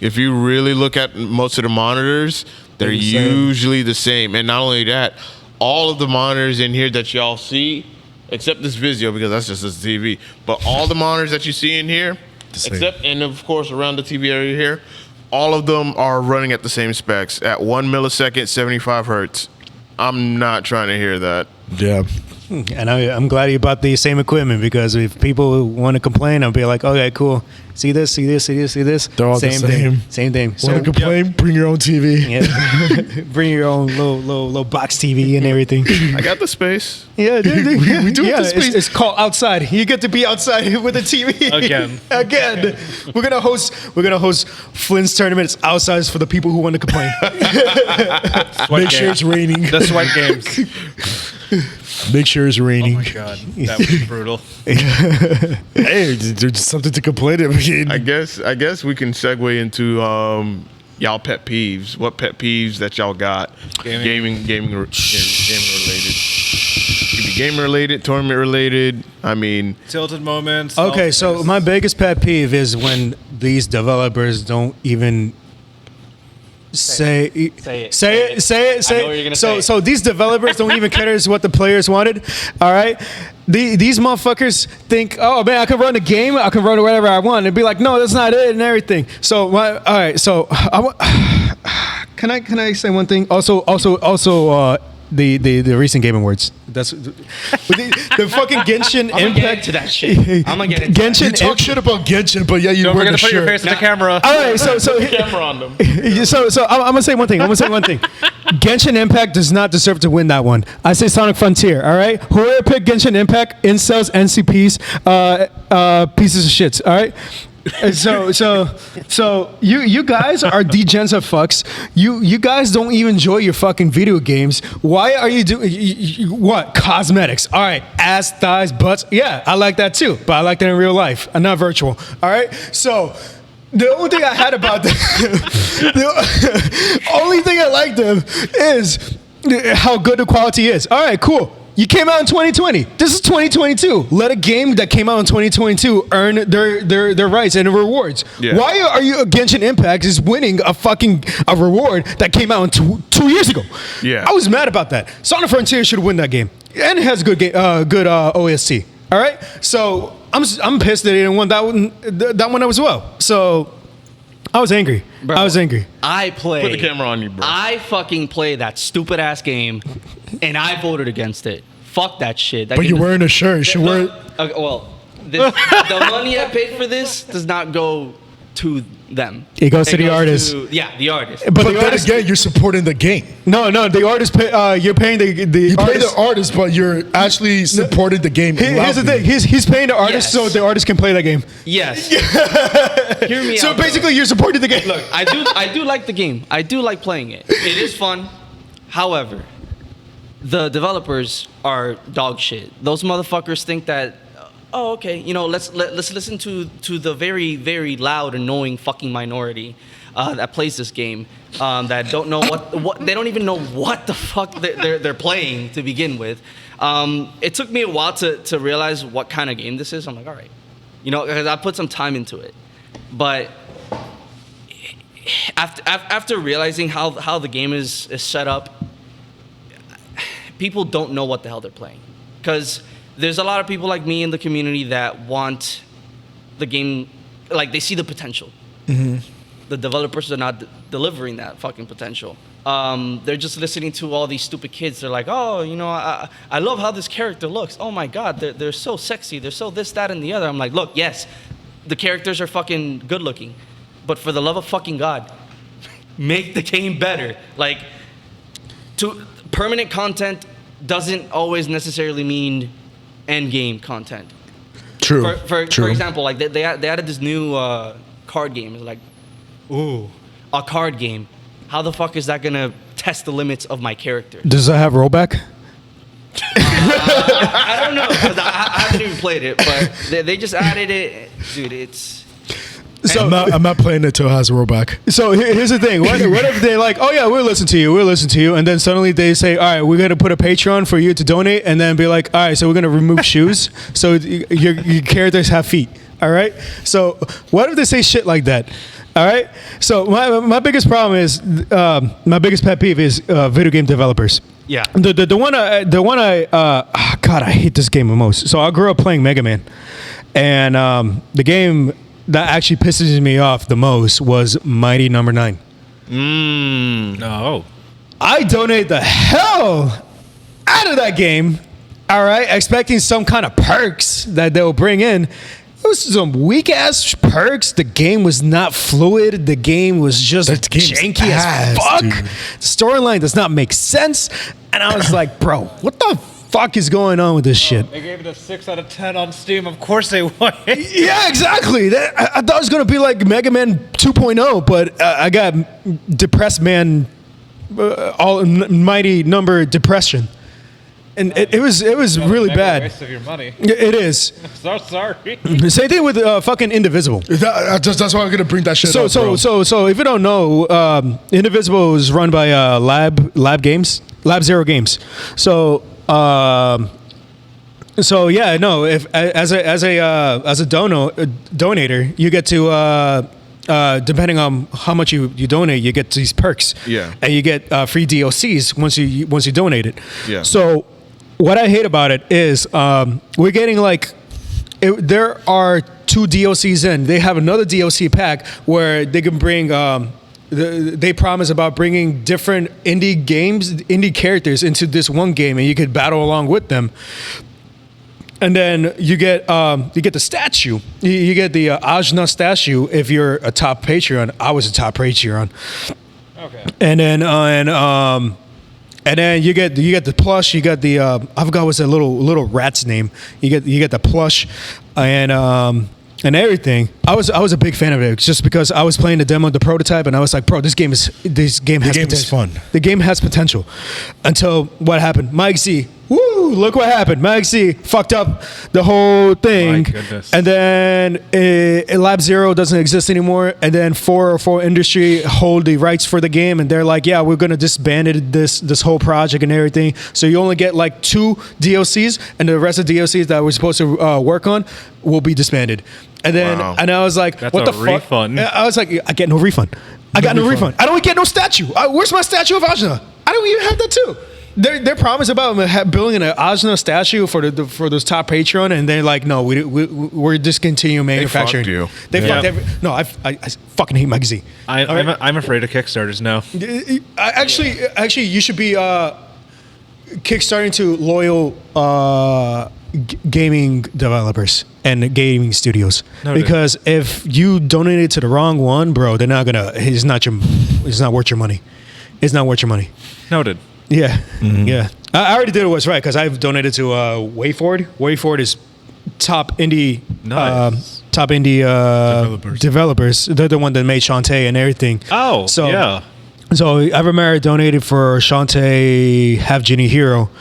If you really look at most of the monitors, they're usually the same. And not only that, all of the monitors in here that y'all see, except this Vizio, because that's just a TV, but all the monitors that you see in here, except, and of course around the TV area here, all of them are running at the same specs at 1 millisecond, 75 hertz. I'm not trying to hear that. Yeah. and I'm glad you bought the same equipment, because if people want to complain, I'll be like, okay, cool. See this. They're all the same. Same thing. Want to complain? Bring your own TV. Yeah. Bring your own little box TV and everything. I got the space. Yeah, we do have the space. It's called outside. You get to be outside with a TV again. We're gonna host Flynn's tournaments outside for the people who want to complain. Make sure it's raining. The sweat games. Make sure it's raining. Oh my god, that was brutal. Hey, there's something to complain about. I guess we can segue into y'all pet peeves. What pet peeves that y'all got? Gaming related. Could be game related, tournament related. I mean, Tilted moments. Okay, so my biggest pet peeve is when these developers don't even say it. I know what you're gonna say. So these developers don't even care what the players wanted. All right, these motherfuckers think, oh man, I can run a game, I can run whatever I want, and be like, no, that's not it, and everything. So all right, so can I say one thing? Also, the recent Game Awards. That's the fucking Genshin I'm Impact. gonna get into that shit. I'm gonna get into Genshin. You talk shit about Genshin, but yeah, you Don't wear forget the to put your shirt. face in the camera. All right, so camera on them. So I'm gonna say one thing. Genshin Impact does not deserve to win that one. I say Sonic Frontier. All right, whoever picked Genshin Impact, incels, NCPs, pieces of shits. All right. So you guys are degens of fucks. You guys don't even enjoy your fucking video games. Why are you doing what? Cosmetics. All right, ass, thighs, butts. Yeah, I like that too, but I like that in real life and not virtual. All right, so. The only thing I had about them, the only thing I liked them is how good the quality is. All right, cool. You came out in 2020. This is 2022. Let a game that came out in 2022 earn their rights and rewards. Yeah. Why are you Genshin Impact is winning a reward that came out in 2 years ago? Yeah. I was mad about that. Sonic Frontier should win that game, and it has good OST. All right, so I'm pissed that they didn't win that one as well. So I was angry. Bro, I play. Put the camera on you, bro. I fucking play that stupid ass game, and I voted against it. Fuck that shit. But you're wearing a shirt. You should wear it. The money I paid for this does not go to them. It goes to the artist. The artist. But then again, you're supporting the game. No, the artist. You're paying the You pay artist. the artist, but you're actually supporting the game. Here's the thing. He's paying the artist so the artist can play that game. Yes. Hear me So out, basically, you're supporting the game. Look, I do like the game. I do like playing it. It is fun. However, the developers are dog shit. Those motherfuckers think that, oh, okay, let's listen to the very, very loud, annoying fucking minority that plays this game that don't know what they don't even know what the fuck they're playing to begin with. It took me a while to realize what kind of game this is. I'm like, all right, because I put some time into it, but after realizing how the game is set up, people don't know what the hell they're playing, because there's a lot of people like me in the community that want the game, like they see the potential. Mm-hmm. The developers are not delivering that fucking potential. They're just listening to all these stupid kids. They're like, oh, I love how this character looks. Oh my God, they're so sexy. They're so this, that, and the other. I'm like, look, yes, the characters are fucking good looking, but for the love of fucking God, make the game better. Like, permanent content doesn't always necessarily mean end game content. True. For example, like they added this new card game. It's like, ooh, a card game. How the fuck is that gonna test the limits of my character? Does it have rollback? I don't know, because I haven't even played it, but they just added it, dude. It's I'm not playing it till it has a rollback. So here's the thing. What if they like, oh yeah, we'll listen to you, and then suddenly they say, all right, we're gonna put a Patreon for you to donate, and then be like, all right, so we're gonna remove shoes, so your characters have feet. All right. So what if they say shit like that? All right. So my biggest problem is my biggest pet peeve is video game developers. Yeah. The one God, I hate this game the most. So I grew up playing Mega Man, and the game that actually pisses me off the most was Mighty Number 9. No. I donate the hell out of that game. All right, expecting some kind of perks that they'll bring in. It was some weak ass perks. The game was not fluid. The game was just janky as fuck. Dude. The storyline does not make sense. And I was like, bro, what the fuck is going on with this shit? They gave it a 6 out of 10 on Steam. Of course they would. Yeah, exactly. I thought it was gonna be like Mega Man 2.0, but I got depressed man, mighty number depression. And it was really bad. Waste of your money. It is. So sorry. Same thing with fucking Indivisible. That's why I'm gonna bring that shit up. So if you don't know, Indivisible is run by Lab Zero Games. So yeah, no. If as a donator, you get to. Depending on how much you donate, you get these perks. Yeah. And you get free DLCs once you donate it. Yeah. So what I hate about it is we're getting like there are 2 DLCs in. They have another DLC pack where they can bring they promise about bringing different indie characters into this one game, and you could battle along with them. And then you get the statue. You get the Ajna statue if you're a top Patreon. I was a top Patreon. Okay. And then you get the plush. You got the I forgot what's that little rat's name. You get the plush and everything. I was a big fan of it just because I was playing the demo, the prototype, and I was like, bro, this game has potential. Is fun. The game has potential. Until what happened? Mike Z. Woo! Look what happened. Mike Z fucked up the whole thing. My goodness. And then Lab Zero doesn't exist anymore. And then 404 Industry hold the rights for the game, and they're like, yeah, we're gonna disband this whole project and everything. So you only get like 2 DLCs, and the rest of the DLCs that we're supposed to work on will be disbanded. And then Wow. and I was like, That's what a the fuck? refund. I was like, I get no refund. I got no refund. I don't get no statue. Where's my statue of Ajna? I don't even have that too. Their promise about building an Ajna statue for those top Patreon, and they're like, no, we're discontinuing manufacturing. They fucked you. They fucked no, I fucking hate Mike Z. I'm afraid of Kickstarters now. Actually, you should be kickstarting to loyal gaming developers and gaming studios. Noted. Because if you donated to the wrong one, bro, they're not gonna. It's not worth your money. It's not worth your money. Noted. Yeah, yeah. I already did what's right because I've donated to WayForward. WayForward is top indie, Nice. developers. They're the one that made Shantae and everything. Oh, So- yeah. So I remember I donated for Shantae Half Genie Hero,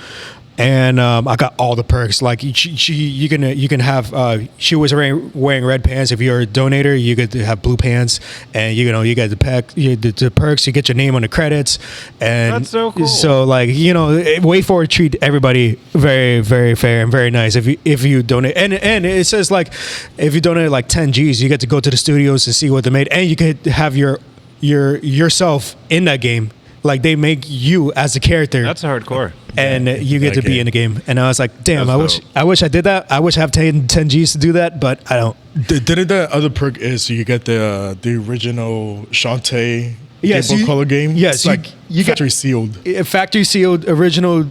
and I got all the perks. Like you can have. She was wearing red pants. If you're a donator, you get to have blue pants, and you get the perks. You get your name on the credits, and That's so cool. So like WayForward treat everybody very, very fair and very nice. If you donate, and it says like if you donate like 10 G's, you get to go to the studios and see what they made, and you could have yourself in that game. Like they make you as a character. That's hardcore. And you get to be in the game. And I was like, damn, That's I wish I did that. I wish I have 10 G's to do that, but I don't. Didn't the other perk is you get the original Shantae Yes, Game Boy Color game? yes, It's like you get- factory sealed. Factory sealed original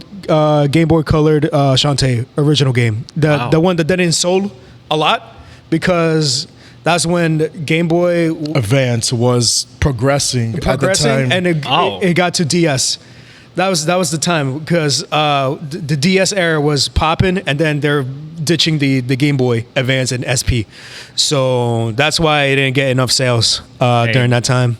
Game Boy colored Shantae original game. Wow. The one that didn't sold a lot because that's when Game Boy Advance was progressing at the time. and it got to DS. That was the time because the DS era was popping, and then they're ditching the Game Boy Advance and SP. So that's why it didn't get enough sales during that time.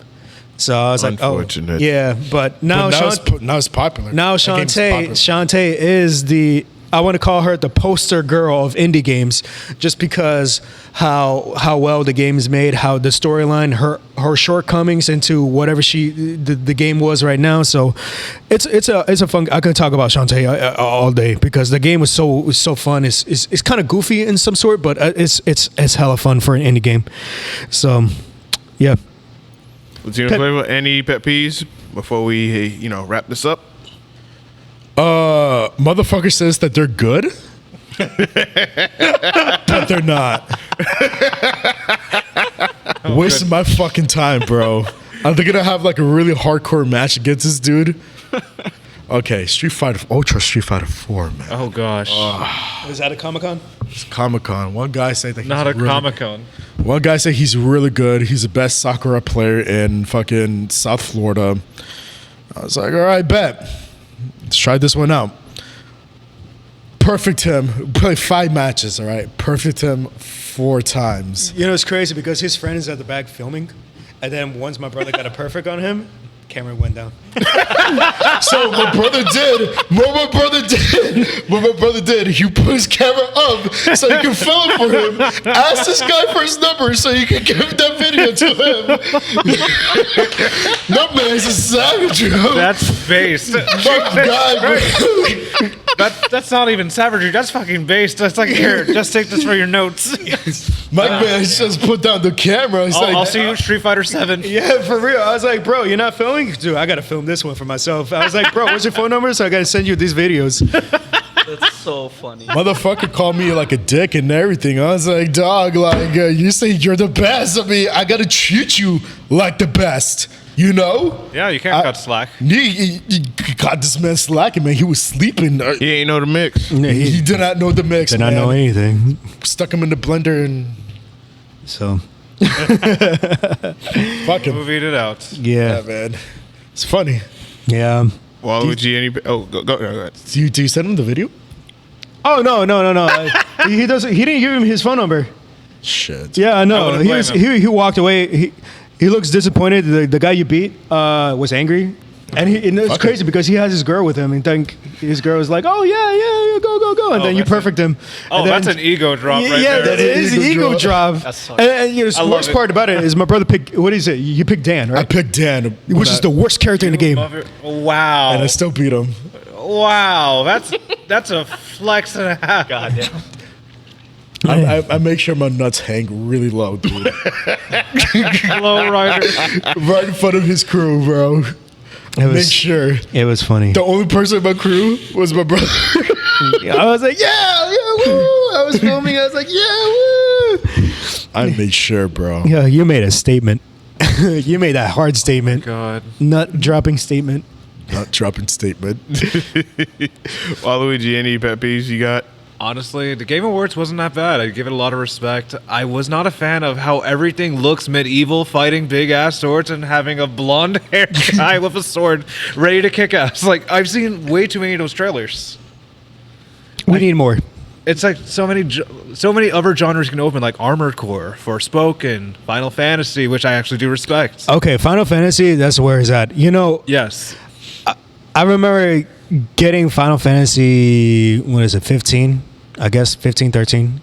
So I was like, oh, Unfortunate. yeah. But now, But now it's popular. now That game's Shantae popular. is the I want to call her the poster girl of indie games, just because how well the game is made, how the storyline, her shortcomings into whatever the game was right now. So it's a fun. I could talk about Shantae all day because the game was so fun. It's kind of goofy in some sort, but it's hella fun for an indie game. So yeah. LatinoFlava, any pet peeves before we wrap this up? Motherfucker says that they're good, but they're not. Wasting my fucking time, bro. Are they gonna have like a really hardcore match against this dude? Okay, Street Fighter 4, man. Oh gosh. Is that a Comic-Con? It's Comic-Con. One guy said that Not a Comic-Con. One guy said he's really good. He's the best Sakura player in fucking South Florida. I was like, all right, bet. Let's try this one out. Perfect him. Played 5 matches, all right? Perfect him 4 times. You know, it's crazy because his friend is at the back filming, and then once my brother got a perfect on him, camera went down. So what my brother did, he put his camera up so you can film it for him. Ask this guy for his number so you can give that video to him. No man, he's a savage, bro. That's based. Fuck guy, bro. That's not even savagery. That's fucking based. That's like, here, just take this for your notes. My man just put down the camera. He's I'll see you Street Fighter 7. Yeah, for real. I was like, bro, you're not filming? Dude, I got to film this one for myself. I was like, bro, what's your phone number? So I got to send you these videos. That's so funny. Motherfucker called me like a dick and everything. I was like, dog, like, you say you're the best. I mean, I got to treat you like the best. You know? Yeah, you can't cut slack. He got this man slacking, man. He was sleeping. He ain't know the mix. Yeah, He did not know the mix, did man. not know anything. Stuck him in the blender and So, fuck him. Movied it out. Yeah, yeah. man. It's funny. Yeah. Waluigi, any? Oh, go ahead. Do you send him the video? Oh, no. He doesn't. He didn't give him his phone number. Shit. Yeah, I know. wouldn't blame him. He walked away. He looks disappointed. The guy you beat was angry. And it's Fuck crazy because he has his girl with him, and then his girl is like, "Oh yeah, go," and then you that's perfect him. Oh, And then- that's an ego drop right yeah, there. that is an ego drop. That's so- And you know, the I love worst it. part about it is my brother picked. What is it? You picked Dan, I right? picked Dan. Which is the worst character in the game. Wow. And I still beat him. Wow. That's a flex and a half. Goddamn. I make sure my nuts hang really low, dude. Low rider. Right in front of his crew, bro. Make sure. It was funny. The only person in my crew was my brother. I was like, yeah, woo! I was filming. I was like, yeah, woo! I made sure, bro. Yeah, you made a statement. You made that hard statement. God. Nut dropping statement. Not dropping statement. Waluigi, any pet peeves you got? Honestly, the Game Awards wasn't that bad. I give it a lot of respect. I was not a fan of how everything looks medieval, fighting big ass swords and having a blonde haired guy with a sword ready to kick ass. Like, I've seen way too many of those trailers. We need more. It's like so many other genres you can open, like Armored Core, Forspoken, Final Fantasy, which I actually do respect. Okay, Final Fantasy, that's where it's at. You know, Yes. I remember getting Final Fantasy, 15? I guess 15, 13.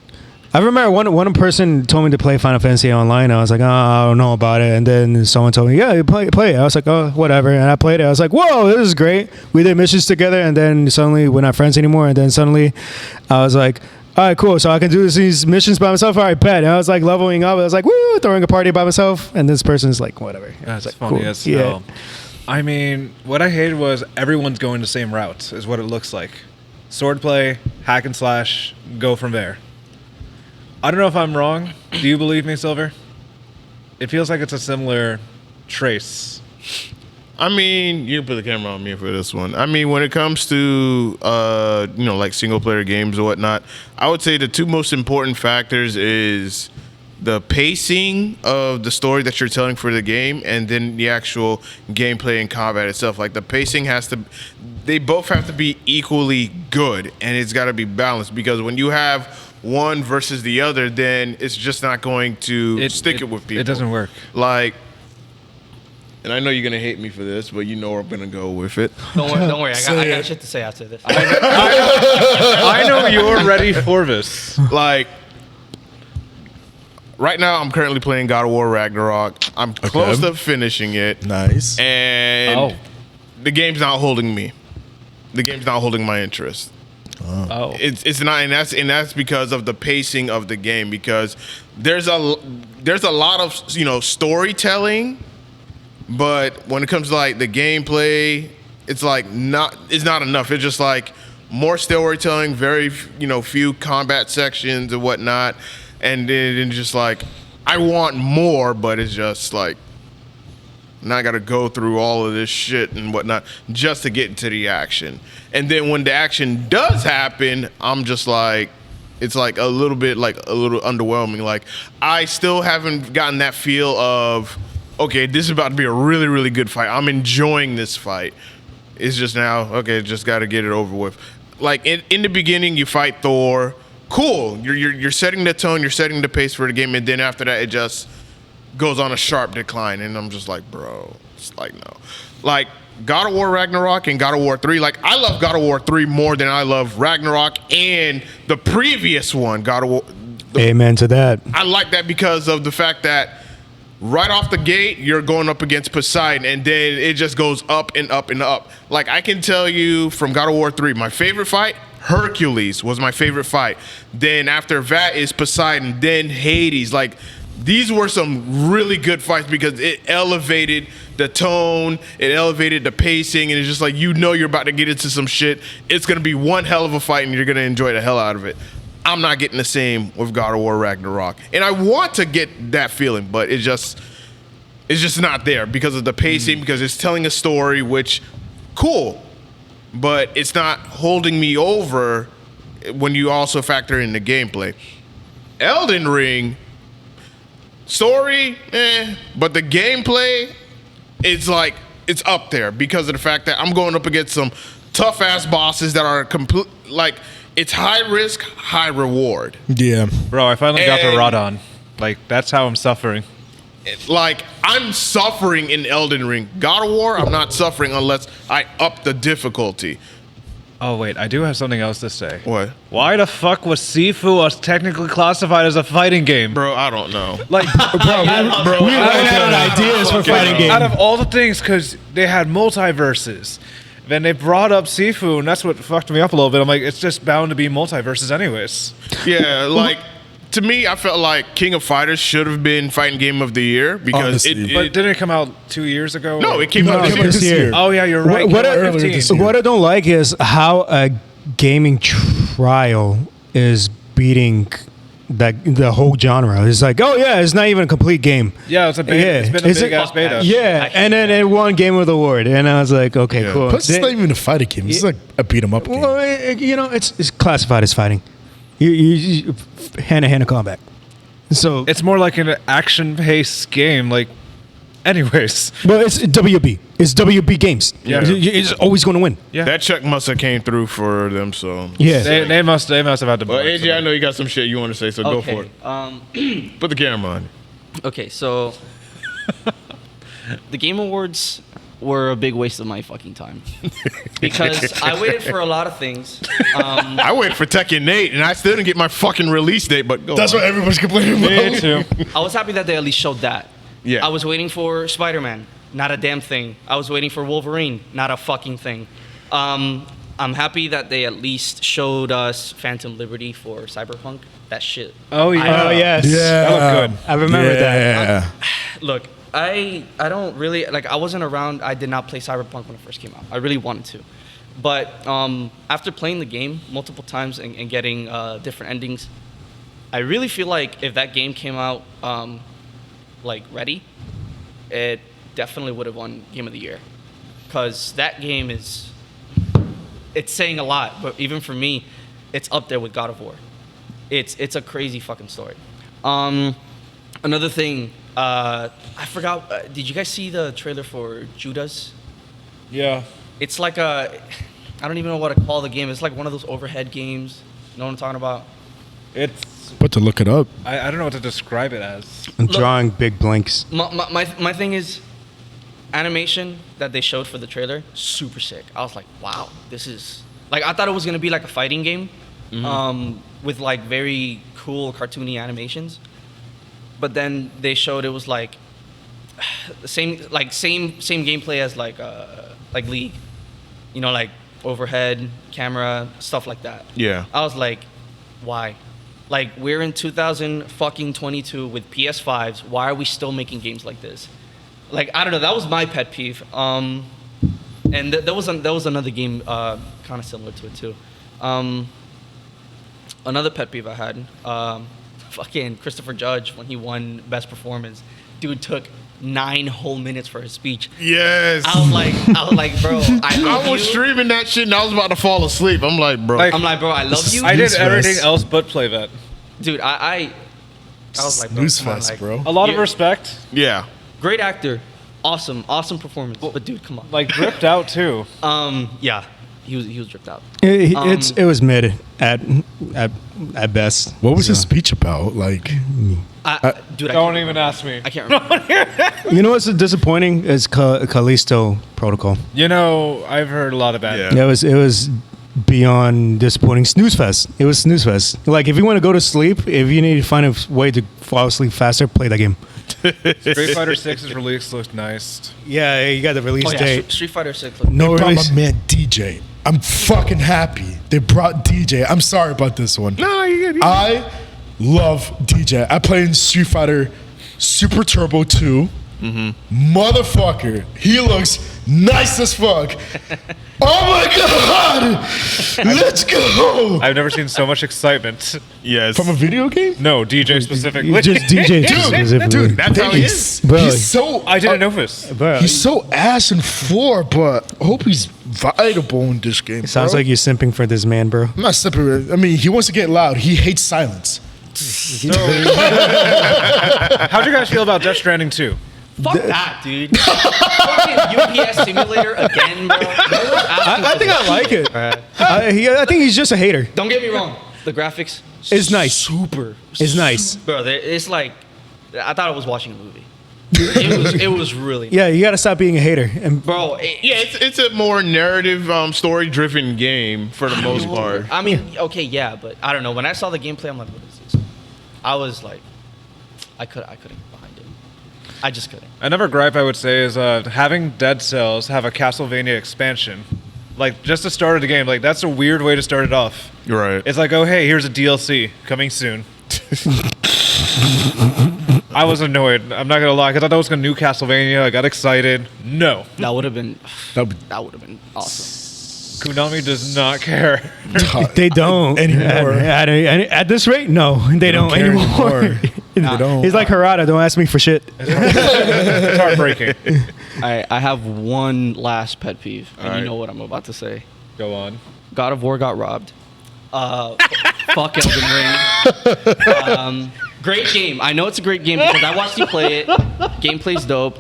I remember one person told me to play Final Fantasy online. I was like, oh, I don't know about it. And then someone told me, yeah, you play it. I was like, oh, whatever. And I played it. I was like, whoa, this is great. We did missions together. And then suddenly we're not friends anymore. And then suddenly I was like, all right, cool. So I can do these missions by myself. All right, bet. And I was like leveling up. I was like, woo, throwing a party by myself. And this person's like, whatever. I That's was like, funny cool. as hell. I mean, what I hated was everyone's going the same route, is what it looks like. Swordplay, hack and slash, go from there. I don't know if I'm wrong. Do you believe me, Silver? It feels like it's a similar trace. I mean, you can put the camera on me for this one. I mean, when it comes to like single player games or whatnot, I would say the two most important factors is the pacing of the story that you're telling for the game, and then the actual gameplay and combat itself. Like the pacing they both have to be equally good, and it's got to be balanced, because when you have one versus the other, then it's just not going to stick it with people. It doesn't work. Like, and I know you're gonna hate me for this, but you know I'm gonna go with it. Don't worry. I got shit to say after this. I know you're ready for this. Like, right now, I'm currently playing God of War Ragnarok. I'm close to finishing it. Nice. And the game's not holding me. The game's not holding my interest. It's not, and that's because of the pacing of the game. Because there's a lot of storytelling, but when it comes to like the gameplay, it's not enough. It's just like more storytelling, very few combat sections and whatnot, and then just like I want more, but it's just like now I got to go through all of this shit and whatnot just to get into the action. And then when the action does happen, I'm just like, it's like a little underwhelming. Like I still haven't gotten that feel of, okay, this is about to be a really, really good fight. I'm enjoying this fight. It's just now, okay, just got to get it over with. Like in the beginning, you fight Thor. Cool. You're setting the tone. You're setting the pace for the game. And then after that, it just goes on a sharp decline. And I'm just like, bro, it's like, no. Like God of War Ragnarok and God of War 3. Like I love God of War 3 more than I love Ragnarok and the previous one, God of War. Amen to that. I like that because of the fact that right off the gate, you're going up against Poseidon, and then it just goes up and up and up. Like, I can tell you from God of War 3, my favorite fight, Hercules was my favorite fight. Then after that is Poseidon, then Hades. Like, these were some really good fights because it elevated the tone, it elevated the pacing, and it's just like, you're about to get into some shit. It's going to be one hell of a fight, and you're going to enjoy the hell out of it. I'm not getting the same with God of War Ragnarok. And I want to get that feeling, but it's just not there because of the pacing, because it's telling a story, which, cool, but it's not holding me over when you also factor in the gameplay. Elden Ring, story, but the gameplay, it's like, it's up there because of the fact that I'm going up against some tough-ass bosses that are complete, like, it's high risk, high reward. Yeah. Bro, I finally got to Radon. Like, that's how I'm suffering. Like, I'm suffering in Elden Ring. God of War, I'm not suffering unless I up the difficulty. Oh, wait, I do have something else to say. What? Why the fuck was Sifu technically classified as a fighting game? Bro, I don't know. Like, We ran out of ideas for fighting games. out of all the things, because they had multiverses. Then they brought up Sifu, and that's what fucked me up a little bit. I'm like, it's just bound to be multiverses anyways. Yeah, like, to me, I felt like King of Fighters should have been Fighting Game of the Year because Honestly. But didn't it come out 2 years ago? No, it came out it this came out year. this year. Oh, yeah, you're right. What, It came out earlier 15. this year. what I don't like is how a gaming trial is beating the whole genre. It's like, oh yeah, it's not even a complete game. Yeah, it's a beta. Yeah. It's been a Is it- big-ass beta. Yeah, and then it won Game of the Award, and I was like, okay, Yeah. cool. Plus, it's not even a fighting game. It's like a beat 'em up game. Well, it's classified as fighting. You hand-to-hand combat. So It's more like an action-paced game. Like, anyways. well, it's WB. It's WB Games. Yeah. It's always going to win. Yeah. That check must have came through for them, so. Yeah. They must have had to. Well, buy AJ, I something. know you got some shit you want to say, so go for it. Put the camera on. Okay, so the Game Awards were a big waste of my fucking time because I waited for a lot of things. I waited for Tekken 8, and I still didn't get my fucking release date, but go That's on. what everybody's complaining about. Me too. I was happy that they at least showed that. Yeah. I was waiting for Spider-Man, not a damn thing. I was waiting for Wolverine, not a fucking thing. I'm happy that they at least showed us Phantom Liberty for Cyberpunk. That shit. Oh, yeah. Oh yes. Yeah. That looked good. I remember that. Yeah. Look, I don't really like. I wasn't around. I did not play Cyberpunk when it first came out. I really wanted to, but after playing the game multiple times and getting different endings, I really feel like if that game came out like ready, it definitely would have won Game of the Year, because that game is. It's saying a lot, but even for me, it's up there with God of War. It's a crazy fucking story. Another thing. I forgot. Did you guys see the trailer for Judas? Yeah. It's like I don't even know what to call the game. It's like one of those overhead games. You know what I'm talking about? It's. But to look it up. I don't know what to describe it as. I'm drawing big blanks. My thing is, animation that they showed for the trailer, super sick. I was like, wow, this is like, I thought it was gonna be like a fighting game, with like very cool cartoony animations. But then they showed it was like the same gameplay as like League, you know, like overhead camera stuff like that. Yeah. I was like, why? Like, we're in 2022 with PS5s. Why are we still making games like this? Like, I don't know. That was my pet peeve. And there was another game kind of similar to it too. Another pet peeve I had. Fucking Christopher Judge, when he won Best Performance, dude took 9 whole minutes for his speech. Yes. I was like, bro, I was streaming that shit and I was about to fall asleep. I'm like, bro. Like- I'm like, bro, I love you. I did Snooze everything fest. else but play that. Dude, I was like, bro, Snooze come on, fest, like, bro. A lot of Yeah. respect. Yeah. Great actor, awesome performance. But dude, come on. Like dripped out too. Yeah, he was dripped out. It was mid at best. What was his So. speech about? Like, Dude, Don't even ask me. I can't remember. You know what's disappointing is Callisto Protocol. You know, I've heard a lot of bad. Yeah. It was beyond disappointing. Snooze fest. It was snooze fest. Like if you want to go to sleep, if you need to find a way to fall asleep faster, play that game. Street Fighter 6's release looked nice. Yeah, you got the release Oh yeah, date. Street Fighter 6. No brought release. my man DJ. I'm fucking happy they brought DJ. I'm sorry about this one. No, you good. I love DJ. I play in Street Fighter Super Turbo 2. Motherfucker, he looks nice as fuck. Oh my god! Let's go! I've never seen so much excitement. Yes. From a video game? No, DJ specifically. Just DJ specifically. Dude, That's how he is. Bro. He's so I didn't know this. Bro, he's so ass and floor, but I hope he's viable in this game. it sounds bro. like you're simping for this man, bro. I'm not separate. I mean, he wants to get loud. He hates silence. How'd you guys feel about Death Stranding 2? Fuck that, dude. Fucking UPS simulator again, bro. I think I like it. I think he's just a hater. Don't get me wrong. The graphics, It's nice. super. It's nice. Bro, it's like I thought I was watching a movie. It was really. Yeah, you got to stop being a hater. And Bro, Yeah, it's a more narrative, story-driven game for the most part. I mean, okay, yeah, but I don't know. When I saw the gameplay, I'm like, what is this? I was like, I couldn't get behind it. I just couldn't. Another gripe I would say is having Dead Cells have a Castlevania expansion. Like, just to start the game, like, that's a weird way to start it off. Right. It's like, oh, hey, here's a DLC coming soon. I was annoyed. I'm not going to lie. I thought that was a new Castlevania. I got excited. No. That would have been That would- awesome. Konami does not care. they don't Anymore. At this rate, no, they don't care anymore. anymore. They don't. He's like Harada. Don't ask me for shit. It's heartbreaking. I have one last pet peeve, and Alright. you know what I'm about to say. Go on. God of War got robbed. Fuck Elden Ring. Great game. I know it's a great game because I watched you play it. Gameplay's dope.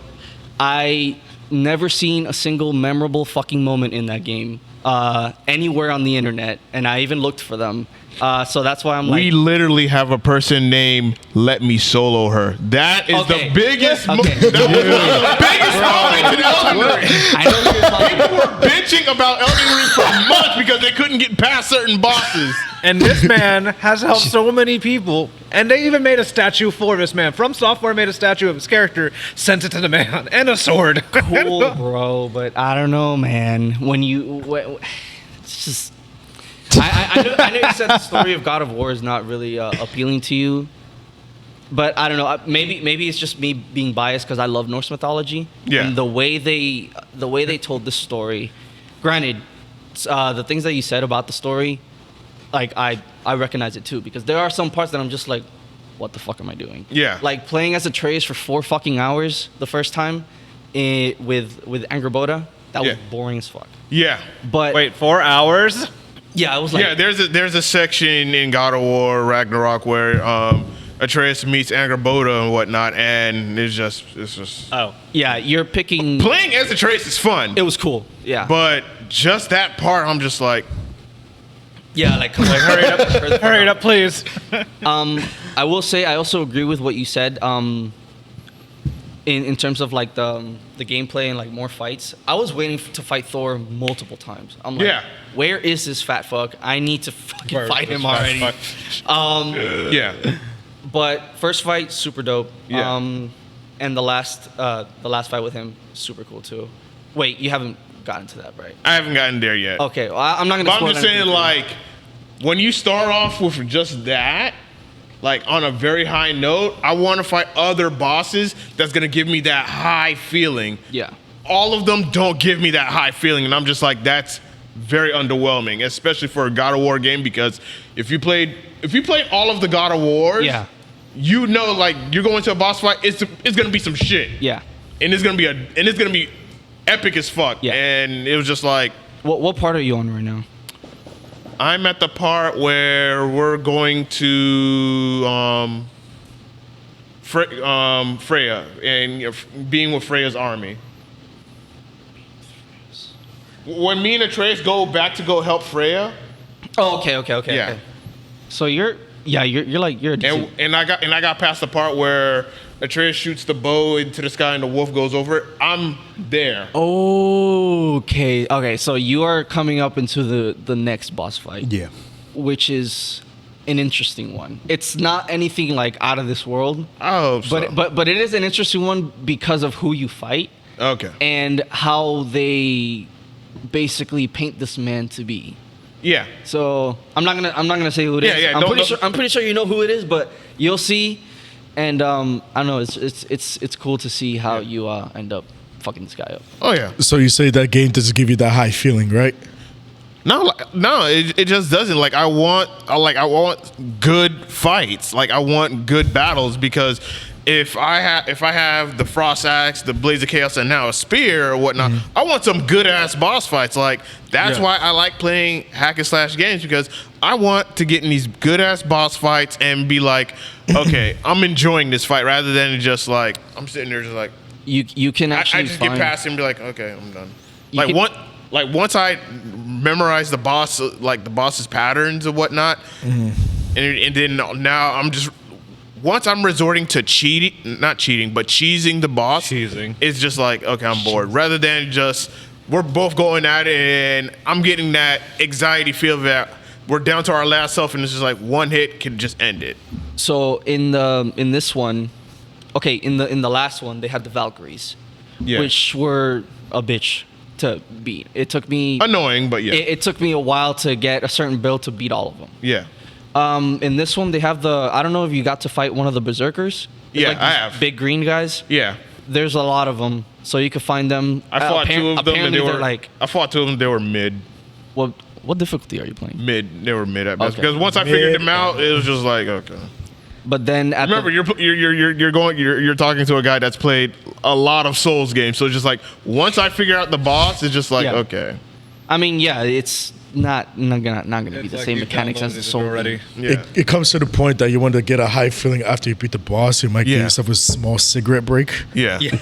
I never seen a single memorable fucking moment in that game anywhere on the internet, and I even looked for them. So that's why I'm like, We literally have a person named Let Me Solo Her. That is Okay. the biggest, Okay. that was one of the biggest moments in Elden Ring. I know what you're talking People about. were bitching about Elden Ring for months because they couldn't get past certain bosses. And this man has helped so many people. And they even made a statue for this man. From Software made a statue of his character, sent it to the man, and a sword. Cool, bro, but I don't know, man. It's just. I know you said the story of God of War is not really appealing to you, but I don't know. Maybe it's just me being biased because I love Norse mythology. Yeah. And the way they told this story. Granted, the things that you said about the story, like I recognize it too, because there are some parts that I'm just like, what the fuck am I doing? Yeah. Like playing as Atreus for 4 fucking hours the first time, with Angerboda, that was Yeah. boring as fuck. Yeah. But Wait, 4 hours? yeah, I was like, Yeah, there's a section in God of War Ragnarok where Atreus meets Angerboda and whatnot, and it's just Oh. yeah, you're picking. playing as Atreus is fun, It was cool. Yeah. but just that part, I'm just like, yeah, like, come on, hurry up. Hurry it up, please. I will say I also agree with what you said. in terms of like the gameplay and like more fights, I was waiting to fight Thor multiple times. I'm like, Yeah. where is this fat fuck? I need to fucking Where fight is him this fat already. Yeah. But first fight, super dope. Yeah. And the last fight with him, super cool too. Wait, you haven't gotten to that, right? I haven't gotten there yet. Okay, well, I'm not gonna. But I'm spoil just saying, anything for you. like, when you start off with just that, like on a very high note, I want to fight other bosses that's gonna give me that high feeling. Yeah. All of them don't give me that high feeling, and I'm just like, that's very underwhelming, especially for a God of War game. Because if you played all of the God of Wars, Yeah. you know, like you're going to a boss fight, it's gonna be some shit. Yeah. And it's gonna be epic as fuck. Yeah. And it was just like, What part are you on right now? I'm at the part where we're going to Freya and being with Freya's army. When me and Atreus go back to go help Freya, Oh, okay. Yeah. Okay. So you're a decent. and I got past the part where Atreus shoots the bow into the sky and the wolf goes over it. I'm there. Okay. So you are coming up into the next boss fight. Yeah. Which is an interesting one. It's not anything like out of this world, I hope so. but it is an interesting one because of who you fight Okay. and how they basically paint this man to be. Yeah. So I'm not gonna say who it is. Yeah, I'm pretty sure you know who it is, but you'll see. And I don't know. It's cool to see how you end up fucking this guy up. Oh yeah. So you say that game doesn't give you that high feeling, right? No, it just doesn't. Like I want good fights. Like I want good battles because if I have the frost axe, the blades of chaos, and now a spear or whatnot, I want some good ass boss fights. Like that's why I like playing hack and slash games because I want to get in these good ass boss fights and be like, okay, I'm enjoying this fight rather than just like I'm sitting there just like You can actually I just find, get past it and be like, okay, I'm done. You can- Once I memorize the boss, like the boss's patterns and whatnot, and then now I'm just once I'm resorting to not cheating, but cheesing the boss. Cheesing. It's just like okay, I'm bored. Rather than just we're both going at it, and I'm getting that anxiety feel that we're down to our last self, and it's just like one hit can just end it. So in this one, okay, in the last one they had the Valkyries, Yeah. which were a bitch to beat. It took me Annoying, but yeah, it took me a while to get a certain build to beat all of them. yeah. In this one they have I don't know if you got to fight one of the berserkers. It's Yeah, like I these have. big green guys. Yeah. There's a lot of them, so you can find them. I fought two of them, and apparently they were they're like, I fought two of them. They were mid. what difficulty are you playing? They were mid at best Okay. because once I figured them out, it was just like okay. But then at Remember, you're talking to a guy that's played a lot of Souls games, so it's just like once I figure out the boss, it's just like Yeah. okay, I mean, yeah, it's not gonna be It's the like same you've mechanics as downloaded the it Soul already. yeah, It comes to the point that you want to get a high feeling after you beat the boss. You might give Yeah. yourself a small cigarette break. yeah, Yeah.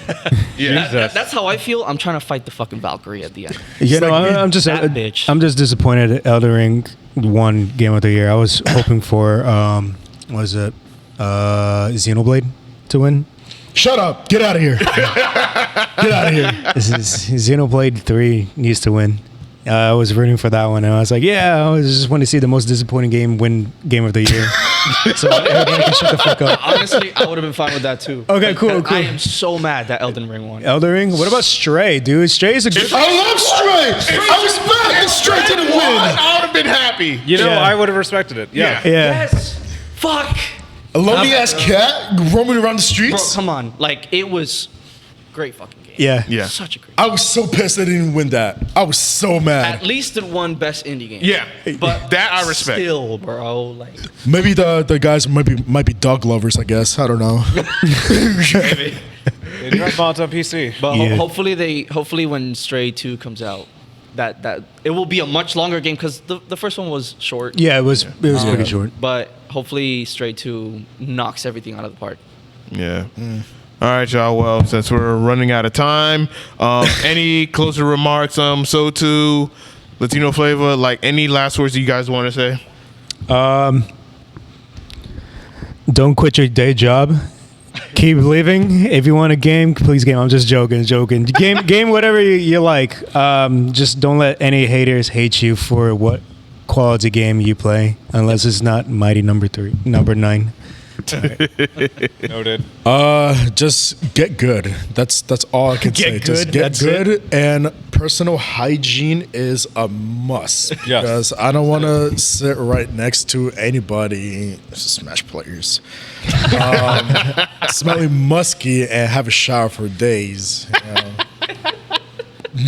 yeah. That's how I feel. I'm trying to fight the fucking Valkyrie at the end. You know, like I'm just that bitch. I'm just disappointed. Elden Ring won Game of the Year. I was hoping for was it Xenoblade to win. Shut up! Get out of here! Get out of here! This is Xenoblade 3 needs to win. I was rooting for that one, and I was like, yeah, I just want to see the most disappointing game win Game of the Year. So everybody can shut the fuck up. Honestly, I would have been fine with that too. Okay, cool, Because cool. I am so mad that Elden Ring won. Elden Ring. What about Stray, dude? Stray is a good. I love Stray! I was back and straight to the win! I would have been happy. You know, Yeah. I would have respected it. Yeah. Yeah. Yes. Fuck. A lonely ass cat roaming around the Bro, streets? come on. Like it was great fucking game. Yeah. Yeah, Such a great. I was so pissed I didn't win that. I was so mad. At least it won best indie game. yeah. But that I respect. Still, bro, like Maybe the guys might be dog lovers, I guess. I don't know. They dropped mods on PC. but Yeah. hopefully when Stray 2 comes out, that it will be a much longer game because the first one was short. Yeah, it was pretty short. But hopefully Stray 2 knocks everything out of the park. Yeah. All right, y'all. Well, since we're running out of time, any closing remarks? So to LatinoFlava, like any last words you guys want to say? Don't quit your day job Keep living. If you want a game, please game. I'm just joking. Game whatever you like. Just don't let any haters hate you for what quality game you play, unless it's not Mighty number 9. Noted. Just get good. That's all I can say. Just get good, and personal hygiene is a must. Yes. Because I don't want to sit right next to anybody, Smash players, smelling musky and have a shower for days. You know?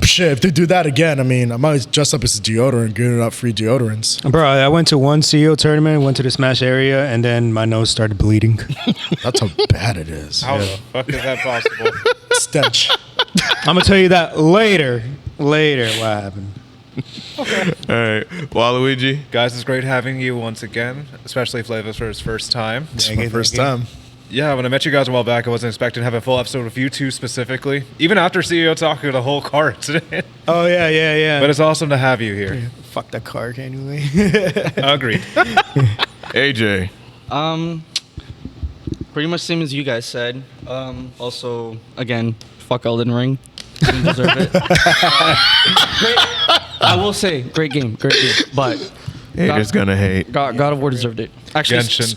Shit, if they do that again, I mean, I might dress up as a deodorant, giving out free deodorants. Bro, I went to one CEO tournament, went to the Smash area, and then my nose started bleeding. That's how bad it is. How the fuck is that possible? Stench. I'm gonna tell you that later. Later, what happened? All right, Waluigi. Guys, it's great having you once again, especially Flava for his first time. It's my first time. Yeah, when I met you guys a while back, I wasn't expecting to have a full episode with you two specifically. Even after CEO talking the whole car incident. Oh yeah. But it's awesome to have you here. Fuck that car anyway. Agreed. AJ. Pretty much same as you guys said. Also, again, fuck Elden Ring. Didn't deserve it. Great. I will say, great game. But Haters gonna hate. God of War deserved it. Actually, Genshin,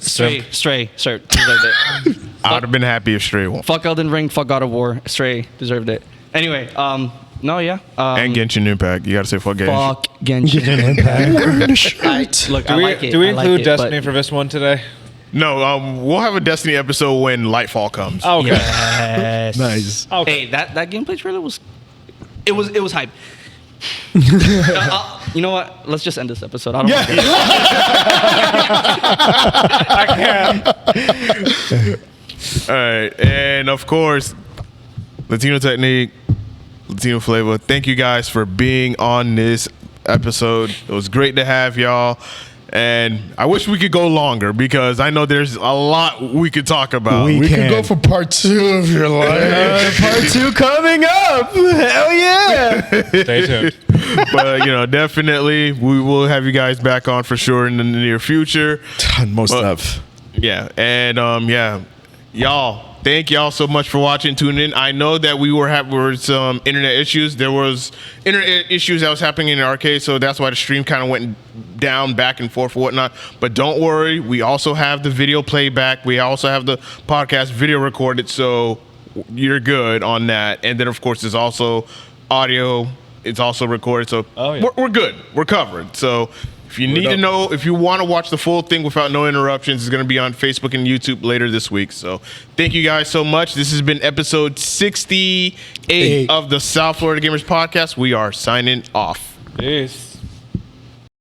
Stray deserved it. I would have been happy if Stray won. Fuck Elden Ring. Fuck God of War. Stray deserved it. Anyway, no, yeah. And Genshin Impact. You gotta say fuck Genshin. Fuck Genshin. Look, Do I we, like it. do we I like include it, Destiny but- for this one today? No, we'll have a Destiny episode when Lightfall comes. Oh, okay. Yes. Nice. Okay. Hey, that gameplay trailer was hype. You know what? Let's just end this episode. I don't want All right, and of course, LatinoTechnique, LatinoFlava. Thank you guys for being on this episode. It was great to have y'all. And I wish we could go longer because I know there's a lot we could talk about. We We can. could go for part 2 if you're like. Part 2 coming up. Hell yeah. Stay tuned. But, definitely we will have you guys back on for sure in the near future. Most Well, of. Yeah. And, y'all, thank y'all so much for watching, tuning in. I know that we were some internet issues. There was internet issues that was happening in the arcade, so that's why the stream kind of went down, back and forth, or whatnot. But don't worry, we also have the video playback. We also have the podcast video recorded, so you're good on that. And then, of course, there's also audio. It's also recorded, so we're good. We're covered. So if you need to know, if you want to watch the full thing without no interruptions, it's going to be on Facebook and YouTube later this week. So thank you guys so much. This has been episode 68 of the South Florida Gamers Podcast. We are signing off. Peace.